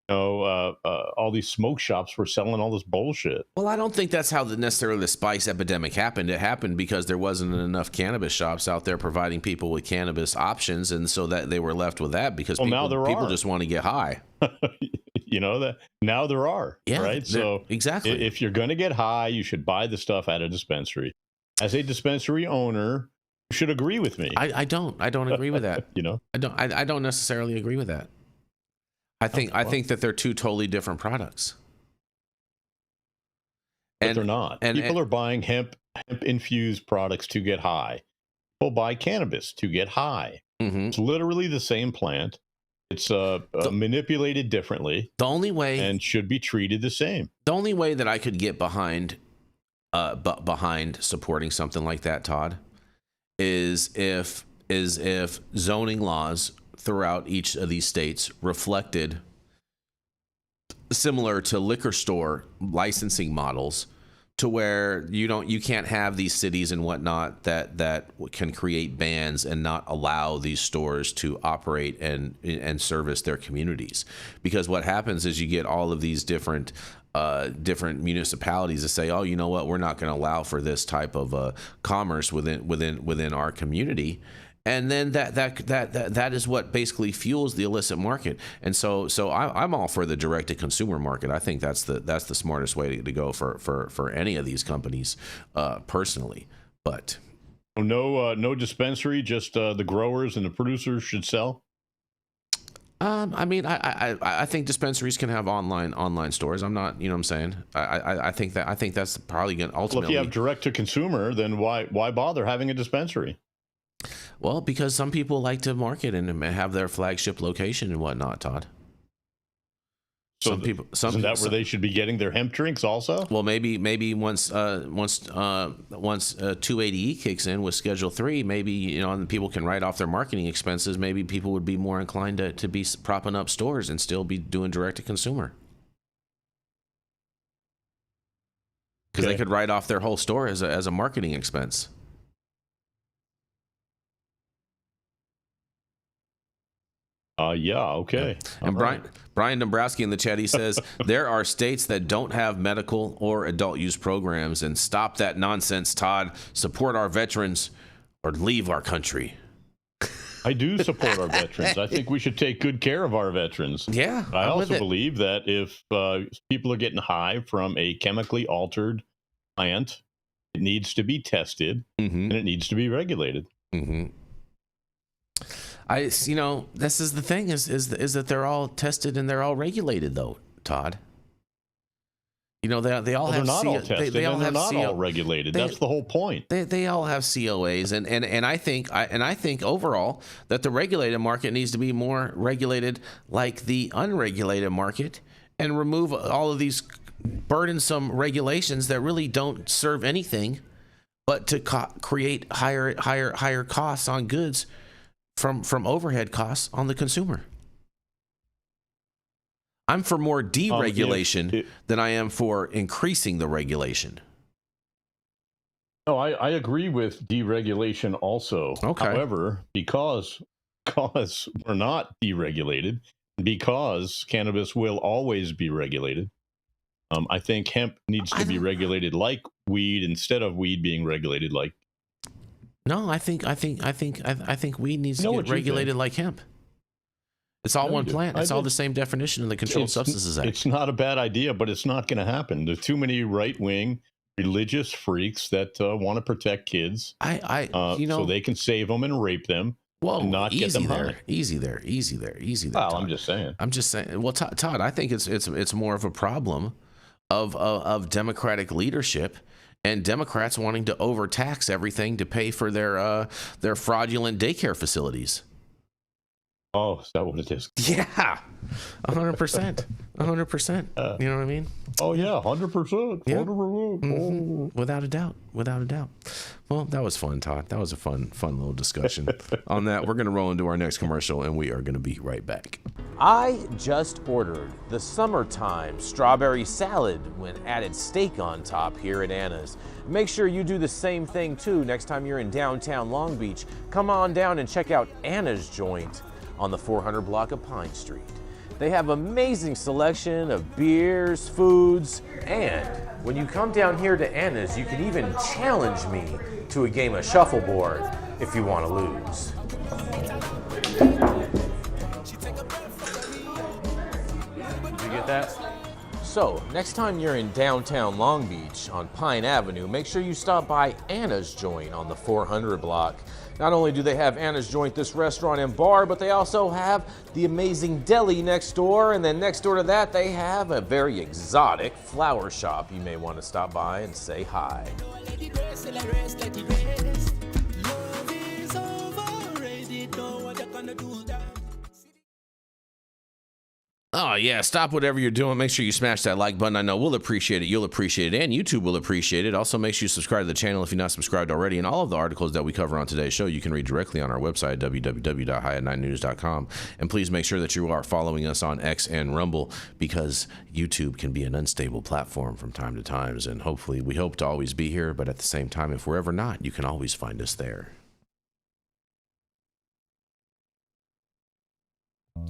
all these smoke shops were selling all this bullshit. Well, I don't think that's how necessarily the spice epidemic happened. It happened because there wasn't enough cannabis shops out there providing people with cannabis options, and so that they were left with that because people just want to get high. That now there are, right? So exactly, if you're going to get high, you should buy the stuff at a dispensary. As a dispensary owner, you should agree with me. I don't agree with that. I don't necessarily agree with that. I think that they're two totally different products. But they're not. People are buying hemp infused products to get high. People buy cannabis to get high. It's literally the same plant. It's manipulated differently. The only way, and should be treated the same. The only way that I could get behind supporting something like that, Todd, is if zoning laws throughout each of these states reflected similar to liquor store licensing models, to where you can't have these cities and whatnot that can create bans and not allow these stores to operate and service their communities. Because what happens is you get all of these different municipalities that say, oh, you know what, we're not going to allow for this type of commerce within our community. And then that is what basically fuels the illicit market. And so I'm all for the direct to consumer market. I think that's the smartest way to go for any of these companies, personally. But no dispensary, just the growers and the producers should sell. I mean, I think dispensaries can have online stores. I'm not, what I'm saying. I think that's probably going to ultimately. Well, if you have direct to consumer, then why bother having a dispensary? Well, because some people like to market and have their flagship location and whatnot, Todd. So isn't that where they should be getting their hemp drinks also? Well, maybe once 280E kicks in with Schedule 3, maybe and people can write off their marketing expenses. Maybe people would be more inclined to be propping up stores and still be doing direct to consumer. Because they could write off their whole store as a marketing expense. Yeah, okay. And Brian Dombrowski in the chat, he says, there are states that don't have medical or adult use programs, and stop that nonsense, Todd. Support our veterans or leave our country. I do support our veterans. I think we should take good care of our veterans. Yeah. I also believe that if people are getting high from a chemically altered plant, it needs to be tested and it needs to be regulated. This is the thing is that they're all tested and they're all regulated, though, Todd. They all have. They're not all tested. They're not all regulated. That's the whole point. They all have COAs, and I think overall that the regulated market needs to be more regulated like the unregulated market, and remove all of these burdensome regulations that really don't serve anything but to create higher costs on goods from overhead costs on the consumer. I'm for more deregulation than I am for increasing the regulation. No, I agree with deregulation also. Okay. However, because we're not deregulated, because cannabis will always be regulated, I think hemp needs to be regulated like weed instead of weed being regulated like. No, I think weed needs to get regulated like hemp. It's all one plant. It's all the same definition in the Controlled Substances Act. It's not a bad idea, but it's not going to happen. There's too many right-wing religious freaks that want to protect kids. So they can save them and rape them. Whoa, and not get them high. Easy there. Well, Todd. I'm just saying. Well, Todd, I think it's more of a problem of Democratic leadership and Democrats wanting to overtax everything to pay for their fraudulent daycare facilities. Oh, is that what it is? Yeah, 100%. 100%. You know what I mean? Oh yeah, 100%. Yeah. 100%. Mm-hmm. Without a doubt. Well, that was fun, Todd. That was a fun little discussion. On that, we're going to roll into our next commercial, and we are going to be right back. I just ordered the summertime strawberry salad when added steak on top here at Anna's. Make sure you do the same thing too next time you're in downtown Long Beach. Come on down and check out Anna's joint on the 400 block of Pine Street. They have amazing selection of beers, foods, and when you come down here to Anna's, you can even challenge me to a game of shuffleboard if you want to lose. Did you get that? So, next time you're in downtown Long Beach on Pine Avenue, make sure you stop by Anna's Joint on the 400 block. Not only do they have Anna's Joint, this restaurant and bar, but they also have the amazing deli next door, and then next door to that they have a very exotic flower shop. You may want to stop by and say hi. Oh, yeah. Stop whatever you're doing. Make sure you smash that like button. I know we'll appreciate it. You'll appreciate it. And YouTube will appreciate it. Also, make sure you subscribe to the channel if you're not subscribed already. And all of the articles that we cover on today's show, you can read directly on our website, www.high9news.com. And please make sure that you are following us on X and Rumble, because YouTube can be an unstable platform from time to time. And hopefully, we hope to always be here. But at the same time, if we're ever not, you can always find us there.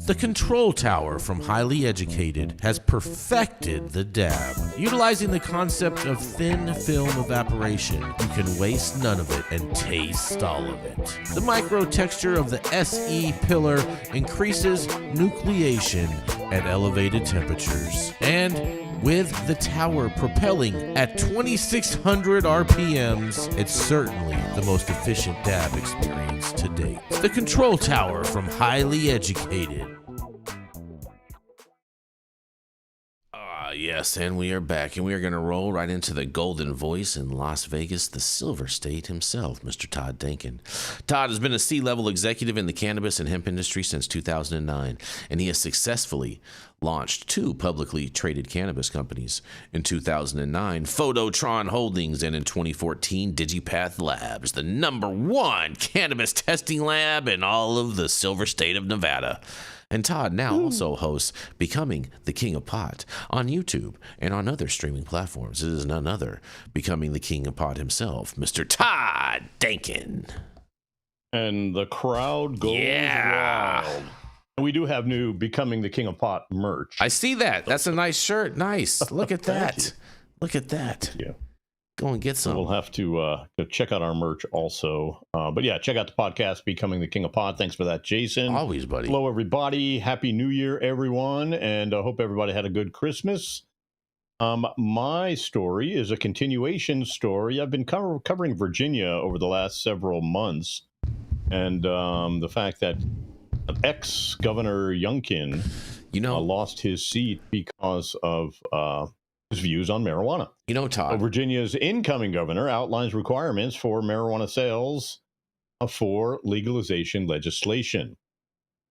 The Control Tower from Highly Educated has perfected the dab. Utilizing the concept of thin film evaporation, you can waste none of it and taste all of it. The micro texture of the SE pillar increases nucleation at elevated temperatures. And with the tower propelling at 2,600 RPMs, it's certainly the most efficient dab experience to date. The Control Tower from Highly Educated. Yes, and we are back, and we are going to roll right into the golden voice in Las Vegas, the Silver State himself, Mr. Todd Denkin. Todd has been a C-level executive in the cannabis and hemp industry since 2009, and he has successfully launched 2 publicly traded cannabis companies. In 2009, Phototron Holdings, and in 2014, Digipath Labs, the #1 cannabis testing lab in all of the Silver State of Nevada. And Todd now also hosts Becoming the King of Pot on YouTube and on other streaming platforms. It is none other Becoming the King of Pot himself, Mr. Todd Denkin. And the crowd goes wild. And we do have new Becoming the King of Pot merch. I see that. That's a nice shirt. Nice. Look at that. Look at that. Yeah. Go and get some. We'll have to check out our merch also. But yeah, check out the podcast, Becoming the King of Pot. Thanks for that, Jason. Always, buddy. Hello, everybody. Happy New Year, everyone. And I hope everybody had a good Christmas. My story is a continuation story. I've been covering Virginia over the last several months. And the fact that ex-Governor Youngkin lost his seat because of his views on marijuana. Todd. Virginia's incoming governor outlines requirements for marijuana sales for legalization legislation.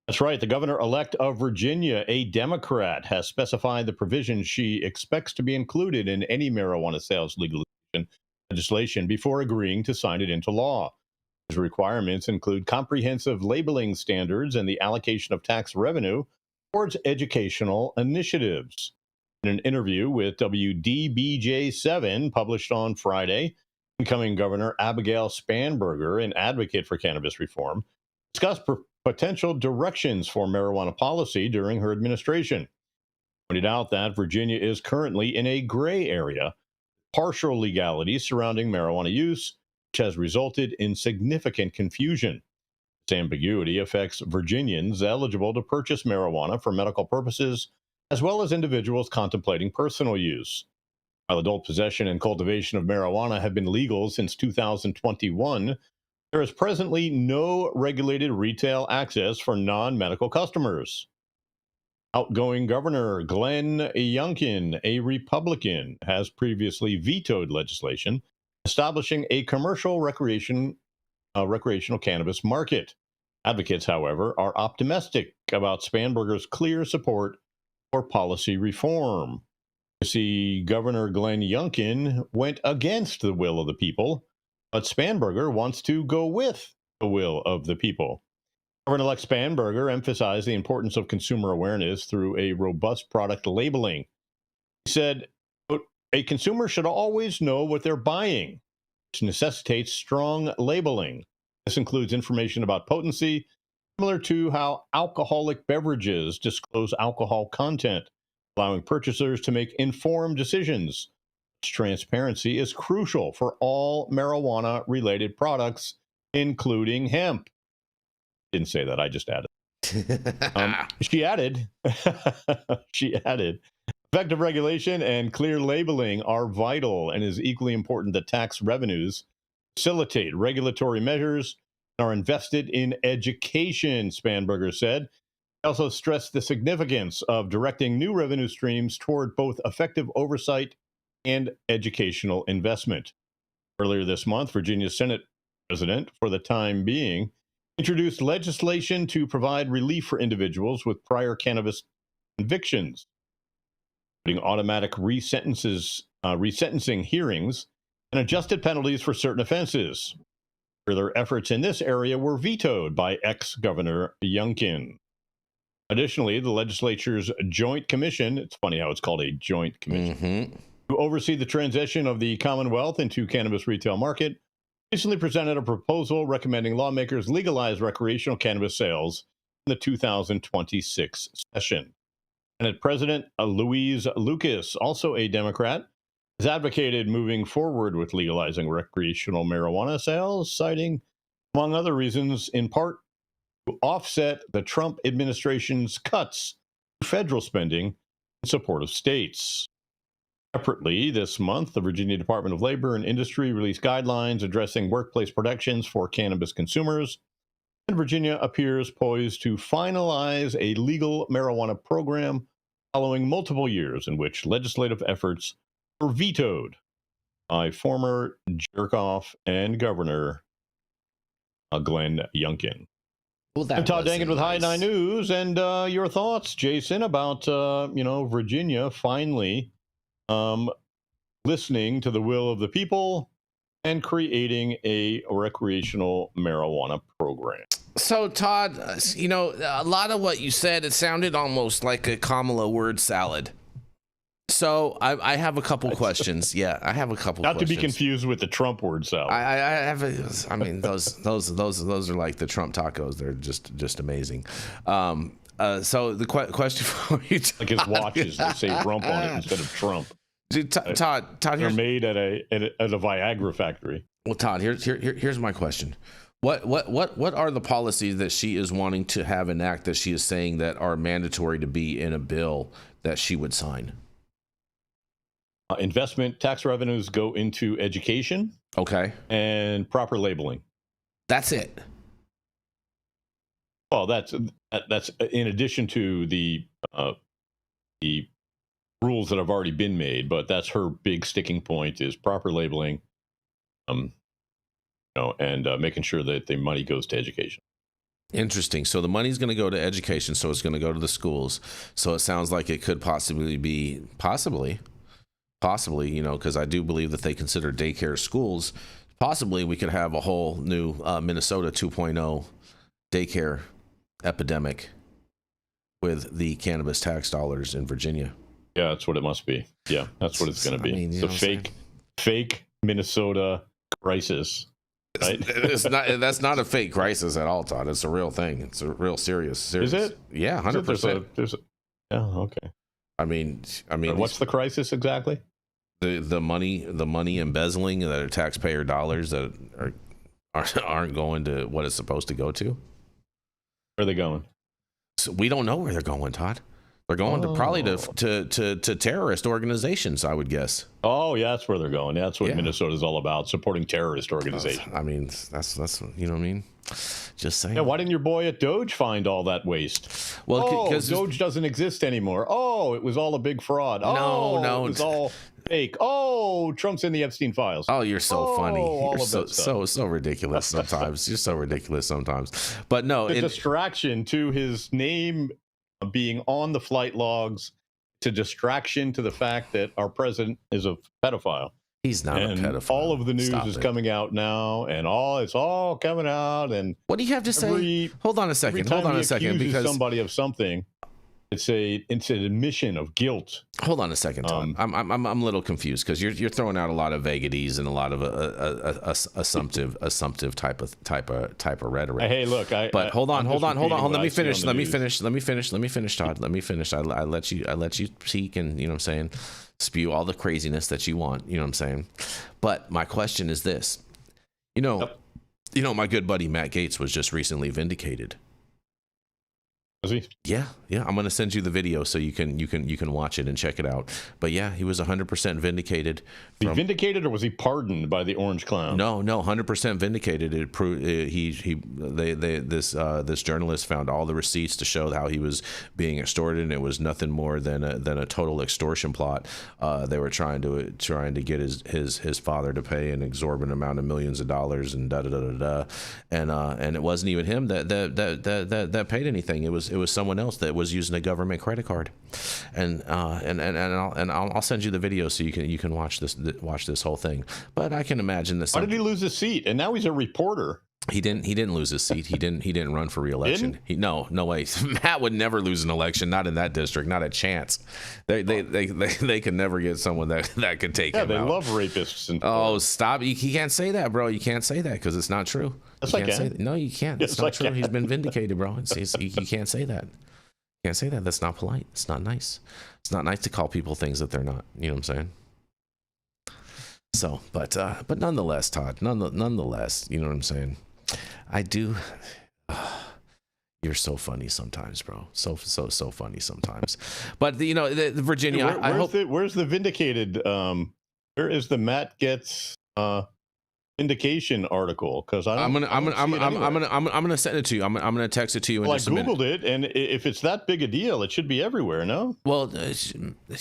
That's right. The governor-elect of Virginia, a Democrat, has specified the provisions she expects to be included in any marijuana sales legalization legislation before agreeing to sign it into law. His requirements include comprehensive labeling standards and the allocation of tax revenue towards educational initiatives. In an interview with WDBJ7 published on Friday, incoming Governor Abigail Spanberger, an advocate for cannabis reform, discussed potential directions for marijuana policy during her administration. Pointed out that Virginia is currently in a gray area, partial legality surrounding marijuana use, which has resulted in significant confusion. This ambiguity affects Virginians eligible to purchase marijuana for medical purposes, as well as individuals contemplating personal use. While adult possession and cultivation of marijuana have been legal since 2021, there is presently no regulated retail access for non-medical customers. Outgoing Governor Glenn Youngkin, a Republican, has previously vetoed legislation establishing a commercial recreational cannabis market. Advocates, however, are optimistic about Spanberger's clear support for policy reform. You see, Governor Glenn Youngkin went against the will of the people, but Spanberger wants to go with the will of the people. Governor-elect Spanberger emphasized the importance of consumer awareness through a robust product labeling. He said, "A consumer should always know what they're buying, which necessitates strong labeling. This includes information about potency, similar to how alcoholic beverages disclose alcohol content, allowing purchasers to make informed decisions. Transparency is crucial for all marijuana-related products, including hemp." Didn't say that, I just added. She added, effective regulation and clear labeling are vital and is equally important that tax revenues facilitate regulatory measures and are invested in education, Spanberger said. He also stressed the significance of directing new revenue streams toward both effective oversight and educational investment. Earlier this month, Virginia's Senate President, for the time being, introduced legislation to provide relief for individuals with prior cannabis convictions, including automatic resentencing hearings and adjusted penalties for certain offenses. Further efforts in this area were vetoed by ex-Governor Youngkin. Additionally, the legislature's Joint Commission, it's funny how it's called a Joint Commission, to oversee the transition of the Commonwealth into cannabis retail market, recently presented a proposal recommending lawmakers legalize recreational cannabis sales in the 2026 session. Senate President Louise Lucas, also a Democrat, has advocated moving forward with legalizing recreational marijuana sales, citing, among other reasons, in part to offset the Trump administration's cuts to federal spending in support of states. Separately, this month, the Virginia Department of Labor and Industry released guidelines addressing workplace protections for cannabis consumers, and Virginia appears poised to finalize a legal marijuana program following multiple years in which legislative efforts were vetoed by former jerk-off and Governor Glenn Youngkin. Well, I'm Todd Denkin with High 9 News, and your thoughts, Jason, about Virginia finally listening to the will of the people and creating a recreational marijuana program. So, Todd, a lot of what you said, it sounded almost like a Kamala word salad. So I have a couple questions. Yeah, I have a couple. Not questions. To be confused with the Trump word salad. I mean, those are like the Trump tacos. They're just amazing. So the question for you, Todd, like his watches, they say rump on it instead of Trump. Dude, Todd, they're made at a Viagra factory. Well, Todd, here's my question. What are the policies that she is wanting to have enact that she is saying that are mandatory to be in a bill that she would sign? Investment tax revenues go into education. Okay. And proper labeling. That's it. Well, that's in addition to the rules that have already been made, but that's her big sticking point is proper labeling, and making sure that the money goes to education. Interesting. So the money's going to go to education, so it's going to go to the schools. So it sounds like it could possibly, because I do believe that they consider daycare schools. Possibly we could have a whole new Minnesota 2.0 daycare epidemic. with the cannabis tax dollars in Virginia. Yeah, that's what it must be. Yeah, that's what it's going to be. It's a fake Minnesota crisis. Right? That's not a fake crisis at all, Todd. It's a real thing. It's a real serious. Is it? Yeah, 100%. Yeah, okay. I mean, what's the crisis exactly? The money embezzling that are taxpayer dollars that aren't going to what it's supposed to go to. Where are they going? So we don't know where they're going, Todd. They're going to probably to terrorist organizations, I would guess. Oh, yeah, that's where they're going. That's what Minnesota's all about, supporting terrorist organizations. I mean, that's you know what I mean? Just saying. Yeah, why didn't your boy at Doge find all that waste? Well, because Doge doesn't exist anymore. Oh, it was all a big fraud. No, it was all fake. Oh, Trump's in the Epstein files. Oh, you're so funny. You're so ridiculous sometimes. You're so ridiculous sometimes. But no, the distraction to his name being on the flight logs, to distraction to the fact that our president is a pedophile. He's not a pedophile. All of the news is coming out now, and it's all coming out. And what do you have to say? Hold on a second. Because somebody of something, it's an admission of guilt. Hold on a second, Tom. I'm a little confused because you're throwing out a lot of vaguities and a lot of assumptive type of rhetoric. Hey, look, hold on. Let me finish, Todd. Let me finish. I let you speak, and you know what I'm saying, spew all the craziness that you want. You know what I'm saying. But my question is this: you know, my good buddy Matt Gaetz was just recently vindicated. Was he? Yeah. I'm going to send you the video so you can watch it and check it out. But yeah, he was 100% vindicated. Was he vindicated, or was he pardoned by the Orange Clown? No, 100% vindicated. It proved this journalist found all the receipts to show how he was being extorted, and it was nothing more than a total extortion plot. They were trying to get his father to pay an exorbitant amount of millions of dollars and and it wasn't even him that paid anything. It was someone else that was using a government credit card, and I'll send you the video so you can watch this whole thing. But I can imagine this. Why did he lose his seat? And now he's a reporter. He didn't lose his seat. He didn't run for re-election. No way. Matt would never lose an election. Not in that district. Not a chance. They could never get someone that could take him out. Yeah, they love rapists. Oh, stop! You can't say that, bro. You can't say that because it's not true. Yes, I can. No, you can't. It's not true. He's been vindicated, bro. You can't say that. You can't say that. That's not polite. It's not nice. It's not nice to call people things that they're not. You know what I'm saying? So, but nonetheless, Todd. Nonetheless, you know what I'm saying. I do. You're so funny sometimes, bro. So funny sometimes. But the Virginia. Where's the vindicated? Where is the Matt Gaetz vindication article? Because I'm gonna send it to you. I'm gonna text it to you. Well, I googled it, and if it's that big a deal, it should be everywhere. No. Well,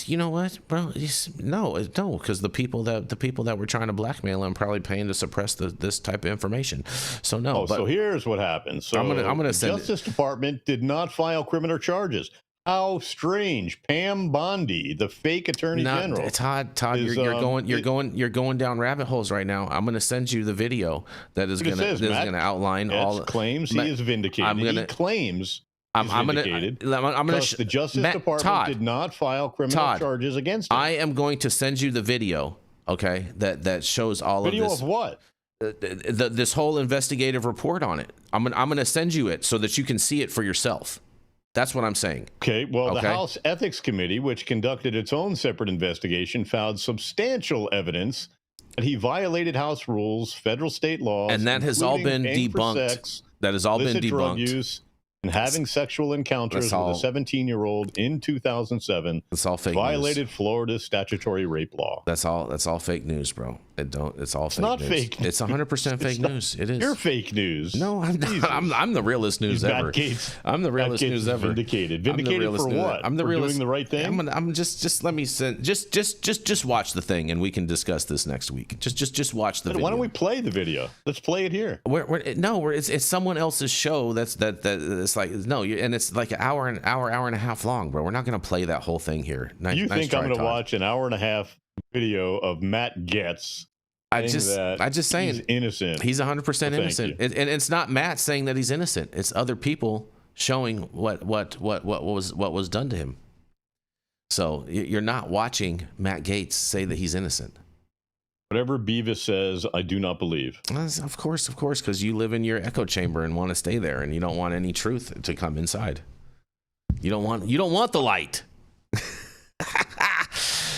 you know what, bro? No, because the people that were trying to blackmail him probably paying to suppress this type of information. So no. Oh, so here's what happened. So I'm gonna send the Justice Department did not file criminal charges. How strange! Pam Bondi, the fake attorney general. Todd, you're going down rabbit holes right now. I'm going to send you the video that is going to outline all claims. He is vindicated. He claims he's vindicated. The Justice Department did not file criminal charges against him. I am going to send you the video. Okay, that shows all of this. Video of what? This whole investigative report on it. I'm going to send you it so that you can see it for yourself. That's what I'm saying. Okay, well, the House Ethics Committee, which conducted its own separate investigation, found substantial evidence that he violated House rules, federal state laws, and that has all been debunked. That has all been debunked. Drug use and having sexual encounters with a 17-year-old in 2007. That's all fake violated news. Florida's statutory rape law. That's all fake news, bro. It's all fake not news. Fake news. It's 100% fake news. It is. You're fake news. No, I'm the realest news ever. I'm the realest news ever. Vindicated for what? I'm the realest. Doing the right thing. I'm just let me send just watch the thing and we can discuss this next week. Just watch the video. Why don't we play the video? Let's play it here. It's someone else's show. That's like and it's like an hour and a half long, bro. We're not gonna play that whole thing here. You think I'm gonna watch an hour and a half video of Matt Gaetz? I just saying he's innocent. He's 100% innocent, and it's not Matt saying that he's innocent. It's other people showing what was done to him. So you're not watching Matt Gaetz say that he's innocent. Whatever Beavis says, I do not believe. Of course, because you live in your echo chamber and want to stay there, and you don't want any truth to come inside. You don't want the light.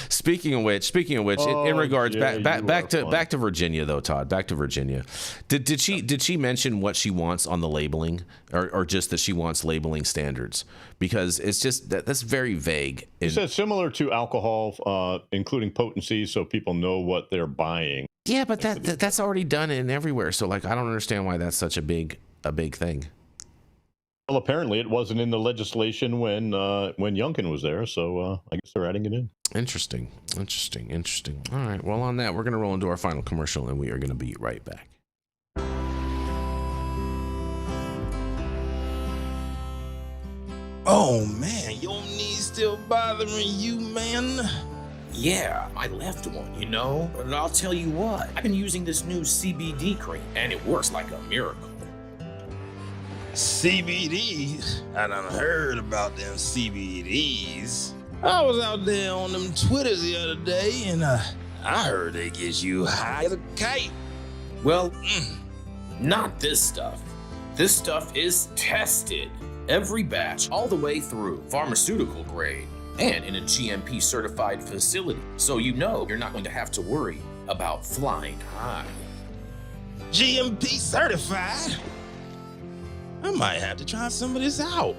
Speaking of which, in regards back to Virginia though, Todd, back to Virginia. Did she mention what she wants on the labeling, or just that she wants labeling standards? Because it's just that's very vague. It says similar to alcohol, including potency, so people know what they're buying. Yeah, but that's already done in everywhere. So like, I don't understand why that's such a big thing. Well, apparently it wasn't in the legislation when Youngkin was there, so I guess they're adding it in. Interesting. All right, well, on that, we're going to roll into our final commercial, and we are going to be right back. Oh man, your knees still bothering you, man? Yeah, my left one, you know? But I'll tell you what, I've been using this new CBD cream, and it works like a miracle. CBDs? I done heard about them CBDs. I was out there on them Twitters the other day, and I heard they get you high as a kite. Well, not this stuff. This stuff is tested. Every batch, all the way through, pharmaceutical grade, and in a GMP certified facility. So you know you're not going to have to worry about flying high. GMP certified? I might have to try some of this out.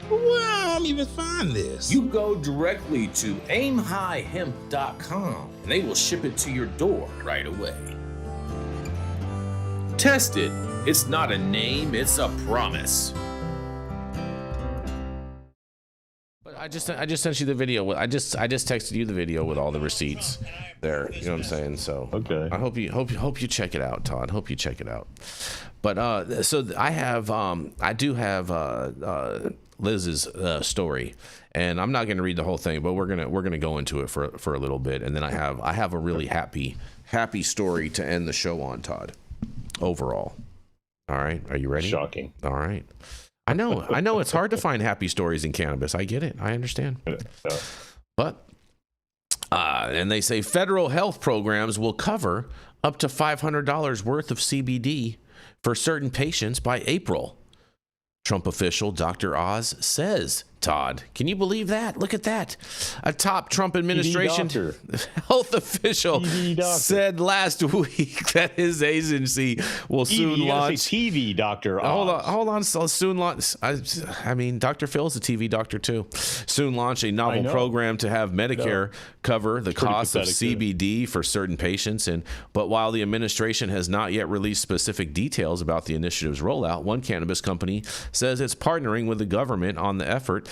Where I'm even find this? You go directly to aimhighhemp.com and they will ship it to your door right away. Test it. It's not a name, it's a promise. But I just sent you the video. I just texted you the video with all the receipts there. You know what I'm saying? So okay. I hope you check it out, Todd. Hope you check it out. But so I do have Liz's story, and I'm not going to read the whole thing, but we're gonna go into it for a little bit, and then I have a really happy story to end the show on, Todd. Overall, all right, are you ready? Shocking. All right, I know it's hard to find happy stories in cannabis. I get it, I understand, but and they say federal health programs will cover up to $500 worth of CBD for certain patients by April. Trump official Dr. Oz says. Todd, can you believe that? Look at that. A top Trump administration health official said last week that his agency will soon launch. TV doctor. Hold on. So soon launch. I mean, Dr. Phil's a TV doctor too. Soon launch a novel program to have Medicare cover the cost of CBD for certain patients. But while the administration has not yet released specific details about the initiative's rollout, one cannabis company says it's partnering with the government on the effort.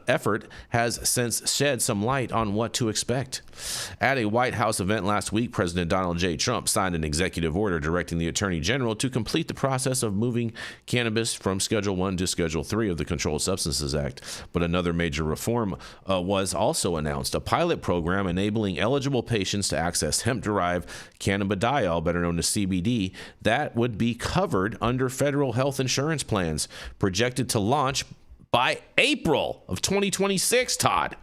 Effort has since shed some light on what to expect. At a White House event last week, President Donald J. Trump signed an executive order directing the Attorney General to complete the process of moving cannabis from Schedule 1 to Schedule 3 of the Controlled Substances Act. But another major reform was also announced, a pilot program enabling eligible patients to access hemp-derived cannabidiol, better known as CBD, that would be covered under federal health insurance plans, projected to launch by April of 2026, Todd.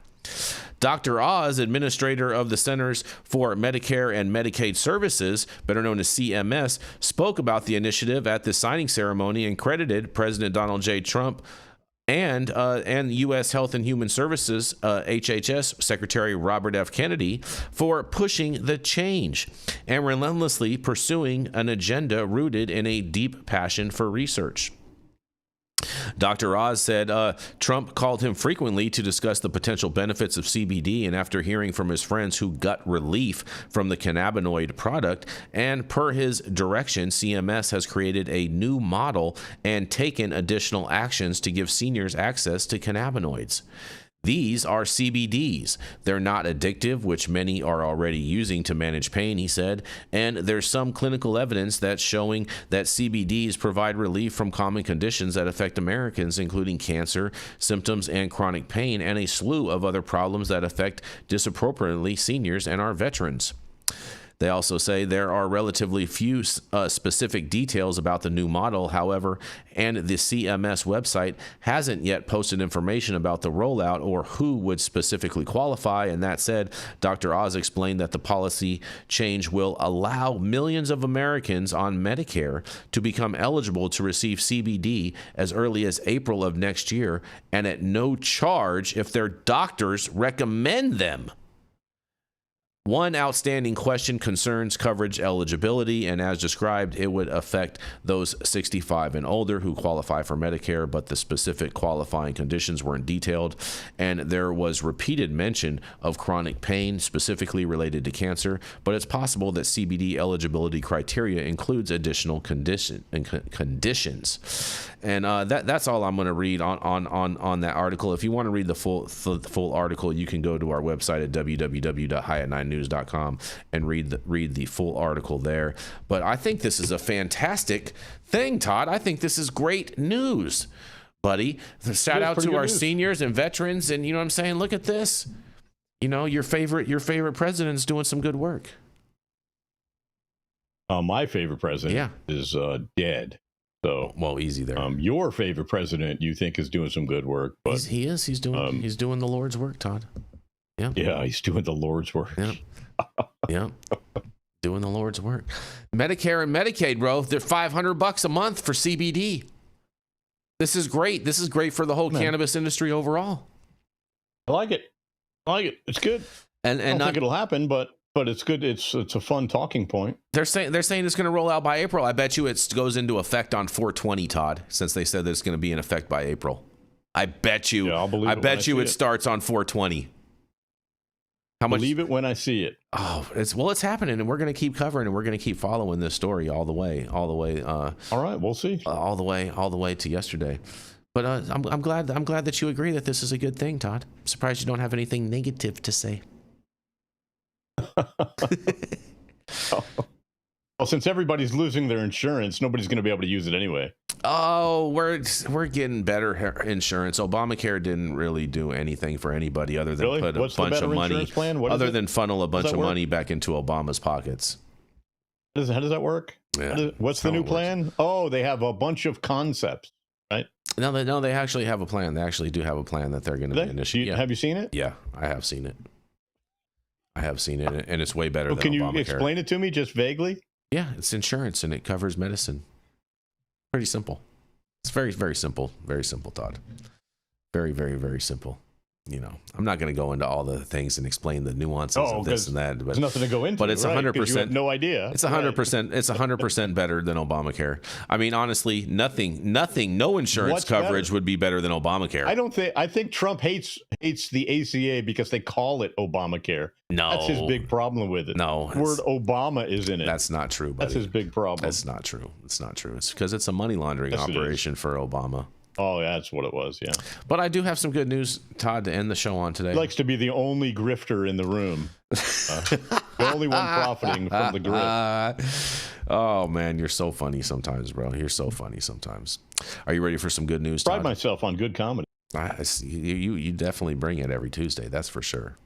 Dr. Oz, administrator of the Centers for Medicare and Medicaid Services, better known as CMS, spoke about the initiative at the signing ceremony and credited President Donald J. Trump and U.S. Health and Human Services, HHS Secretary Robert F. Kennedy for pushing the change and relentlessly pursuing an agenda rooted in a deep passion for research. Dr. Oz said Trump called him frequently to discuss the potential benefits of CBD, and after hearing from his friends who got relief from the cannabinoid product, and per his direction, CMS has created a new model and taken additional actions to give seniors access to cannabinoids. These are CBDs. They're not addictive, which many are already using to manage pain, he said, and there's some clinical evidence that's showing that CBDs provide relief from common conditions that affect Americans, including cancer, symptoms, and chronic pain, and a slew of other problems that affect disproportionately seniors and our veterans. They also say there are relatively few specific details about the new model, however, and the CMS website hasn't yet posted information about the rollout or who would specifically qualify. And that said, Dr. Oz explained that the policy change will allow millions of Americans on Medicare to become eligible to receive CBD as early as April of next year and at no charge if their doctors recommend them. One outstanding question concerns coverage eligibility, and as described, it would affect those 65 and older who qualify for Medicare, but the specific qualifying conditions weren't detailed, and there was repeated mention of chronic pain specifically related to cancer, but it's possible that CBD eligibility criteria includes additional conditions. And that's all I'm going to read on that article. If you want to read the full article, you can go to our website at www.highat9news.com and read the full article there. But I think this is a fantastic thing, Todd. I think this is great news, buddy. Shout out to our seniors and veterans, and you know what I'm saying? Look at this. You know, your favorite president's doing some good work. My favorite president is dead. So, well, easy there. Your favorite president, you think, is doing some good work, but he's doing the Lord's work, Todd. Yeah. Yeah, he's doing the Lord's work. Yeah. Yeah. Doing the Lord's work. Medicare and Medicaid, bro, they're $500 a month for CBD. This is great. This is great for the whole cannabis industry overall. I like it. It's good. And I don't think it'll happen, but it's good. It's a fun talking point. They're saying it's going to roll out by April. I bet you it goes into effect on 4/20, Todd, since they said that it's going to be in effect by April. I bet you. Yeah, I'll believe I bet you it starts on 4/20. How much? Believe it when I see it. Oh, it's happening, and we're going to keep covering, and we're going to keep following this story all the way. All right, we'll see. All the way to yesterday. But I'm glad that you agree that this is a good thing, Todd. I'm surprised you don't have anything negative to say. Well, since everybody's losing their insurance, nobody's going to be able to use it anyway. Oh, we're getting better insurance. Obamacare didn't really do anything for anybody other than put a bunch of money, other than funnel a bunch of money back into Obama's pockets. How does that work? Yeah. What's the new plan? Oh, they have a bunch of concepts, right? No, they actually have a plan. They actually do have a plan that they're going to be initiating. Have you seen it? Yeah, I have seen it. And it's way better than Obamacare. Can you explain it to me just vaguely? Yeah, it's insurance and it covers medicine. Pretty simple. It's very, very simple. Very simple, Todd. Very, very, very simple. You know, I'm not going to go into all the things and explain the nuances of this and that. But there's nothing to go into. But it's 100%. You have no idea. It's 100%. It's 100% better than Obamacare. I mean, honestly, no insurance coverage would be better than Obamacare. I think Trump hates the ACA because they call it Obamacare. No, that's his big problem with it. No, the word Obama is in it. That's not true, buddy. That's his big problem. That's not true. It's not true. It's because it's a money laundering operation for Obama. Oh, yeah, that's what it was, yeah. But I do have some good news, Todd, to end the show on today. He likes to be the only grifter in the room. The only one profiting from the grift. Oh, man, you're so funny sometimes, bro. You're so funny sometimes. Are you ready for some good news, Todd? Pride myself on good comedy. You definitely bring it every Tuesday, that's for sure.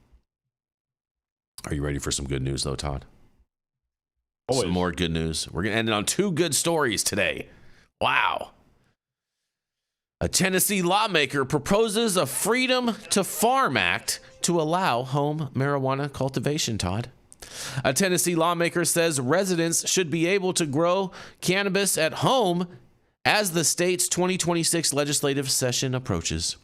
Are you ready for some good news, though, Todd? Always. Some more good news. We're going to end it on two good stories today. Wow. A Tennessee lawmaker proposes a Freedom to Farm Act to allow home marijuana cultivation, Todd. A Tennessee lawmaker says residents should be able to grow cannabis at home as the state's 2026 legislative session approaches.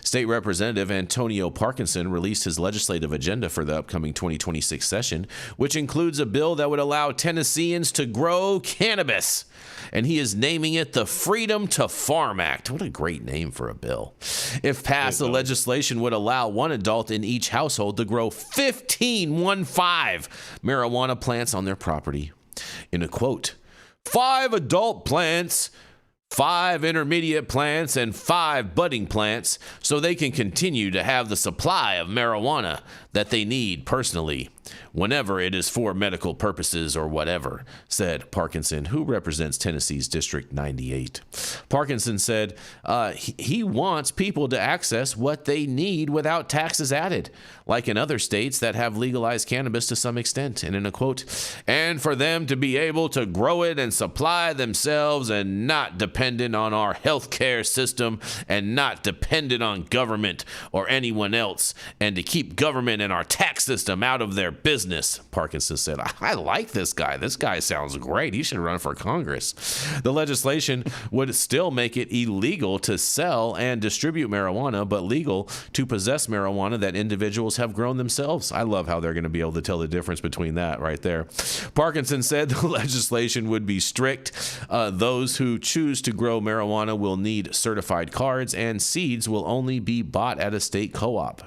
State Representative Antonio Parkinson released his legislative agenda for the upcoming 2026 session, which includes a bill that would allow Tennesseans to grow cannabis. And he is naming it the Freedom to Farm Act. What a great name for a bill. If passed, the legislation would allow one adult in each household to grow 15 marijuana plants on their property. In a quote, 5 adult plants, 5 intermediate plants, and 5 budding plants so they can continue to have the supply of marijuana that they need personally, whenever it is for medical purposes or whatever, said Parkinson, who represents Tennessee's District 98. Parkinson said he wants people to access what they need without taxes added, like in other states that have legalized cannabis to some extent. And in a quote, and for them to be able to grow it and supply themselves and not dependent on our healthcare system and not dependent on government or anyone else, and to keep government and our tax system out of their business. Parkinson said, I like this guy. This guy sounds great. He should run for Congress. The legislation would still make it illegal to sell and distribute marijuana, but legal to possess marijuana that individuals have grown themselves. I love how they're going to be able to tell the difference between that right there. Parkinson said the legislation would be strict. Those who choose to grow marijuana will need certified cards, and seeds will only be bought at a state co-op.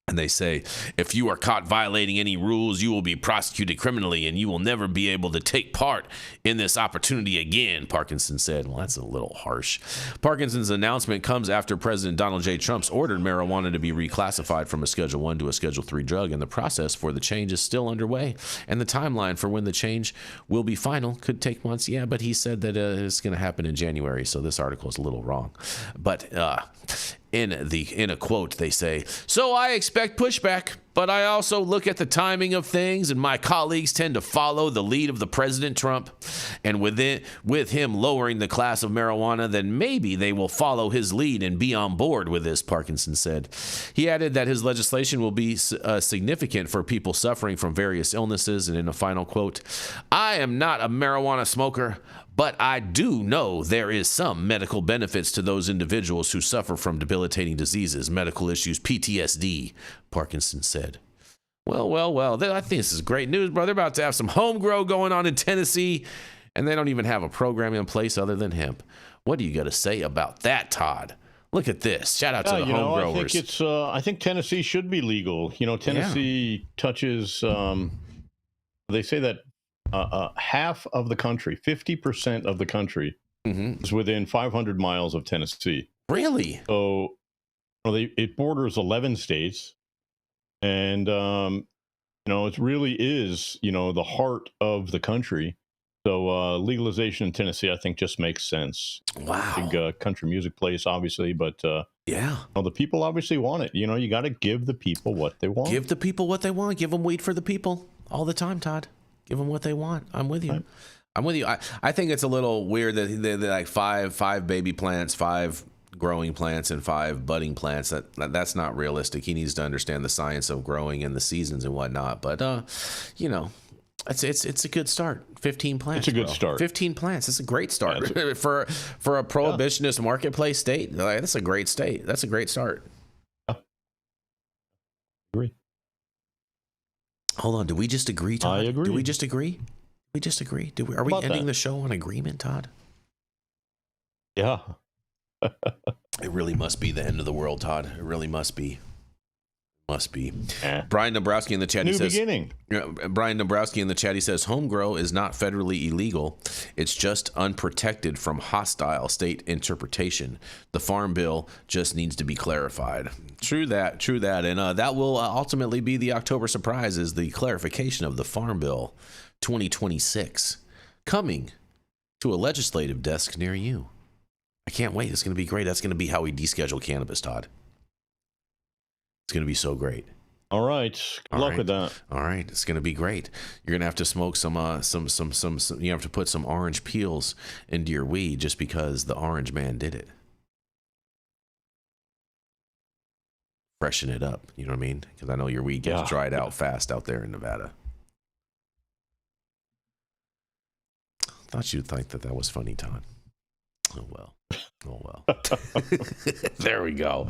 And they say, if you are caught violating any rules, you will be prosecuted criminally and you will never be able to take part in this opportunity again, Parkinson said. Well, that's a little harsh. Parkinson's announcement comes after President Donald J. Trump's ordered marijuana to be reclassified from a Schedule 1 to a Schedule 3 drug, and the process for the change is still underway. And the timeline for when the change will be final could take months. Yeah, but he said that it's going to happen in January, so this article is a little wrong. But in a quote, they say, so I expect pushback, but I also look at the timing of things, and my colleagues tend to follow the lead of the President Trump. And with him lowering the class of marijuana, then maybe they will follow his lead and be on board with this, Parkinson said. He added that his legislation will be significant for people suffering from various illnesses. And in a final quote, I am not a marijuana smoker, but I do know there is some medical benefits to those individuals who suffer from debilitating diseases, medical issues, PTSD, Parkinson said. Well, I think this is great news, bro. They're about to have some home grow going on in Tennessee, and they don't even have a program in place other than hemp. What do you got to say about that, Todd? Look at this. Shout out to the home growers. I think Tennessee should be legal. Tennessee touches, they say that half of the country, 50% of the country, is within 500 miles of Tennessee. Really? So it borders 11 states, and it really is the heart of the country. So legalization in Tennessee, I think, just makes sense. Wow. Big country music place, obviously, but the people obviously want it. You got to give the people what they want. Give the people what they want. Give them weed for the people all the time, Todd. Give them what they want. I'm with you. Right. I'm with you. I think it's a little weird that they're like five baby plants, 5 growing plants, and 5 budding plants. That's not realistic. He needs to understand the science of growing and the seasons and whatnot. But it's a good start. 15 plants. It's a good start. 15 plants. It's a great start for a prohibitionist marketplace state. That's a great state. That's a great start. Yeah. Agree. Hold on. Do we just agree, Todd? I agree. Do we just agree? We just agree. Are we ending the show on agreement, Todd? Yeah. It really must be the end of the world, Todd. It really must be. Must be. Brian Dombrowski in the chat. Beginning. Brian Dombrowski in the chat. He says home grow is not federally illegal. It's just unprotected from hostile state interpretation. The farm bill just needs to be clarified. True that. And that will ultimately be the October surprise, is the clarification of the farm bill 2026 coming to a legislative desk near you. I can't wait. It's going to be great. That's going to be how we deschedule cannabis, Todd. It's going to be so great. All right. Good luck with that. All right. It's going to be great. You're going to have to smoke some you have to put some orange peels into your weed just because the orange man did it. Freshen it up. You know what I mean? Because I know your weed gets dried out fast out there in Nevada. Thought you'd think that was funny, Todd. Oh, well. There we go.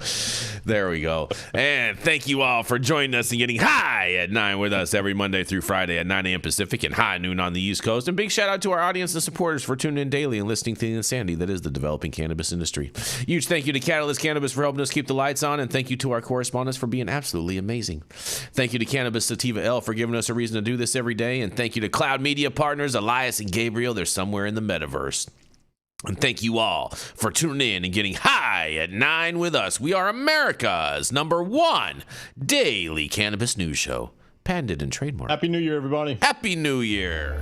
And thank you all for joining us and getting high at 9 with us every Monday through Friday at 9 a.m. Pacific and high noon on the East Coast. And big shout out to our audience and supporters for tuning in daily and listening to the insanity that is the developing cannabis industry. Huge thank you to Catalyst Cannabis for helping us keep the lights on, and thank you to our correspondents for being absolutely amazing. Thank you to Cannabis Sativa L for giving us a reason to do this every day, and thank you to Cloud Media Partners Elias and Gabriel. They're somewhere in the metaverse. And thank you all for tuning in and getting high at 9 with us. We are America's #1 daily cannabis news show. patented and trademarked. Happy New Year, everybody. Happy New Year!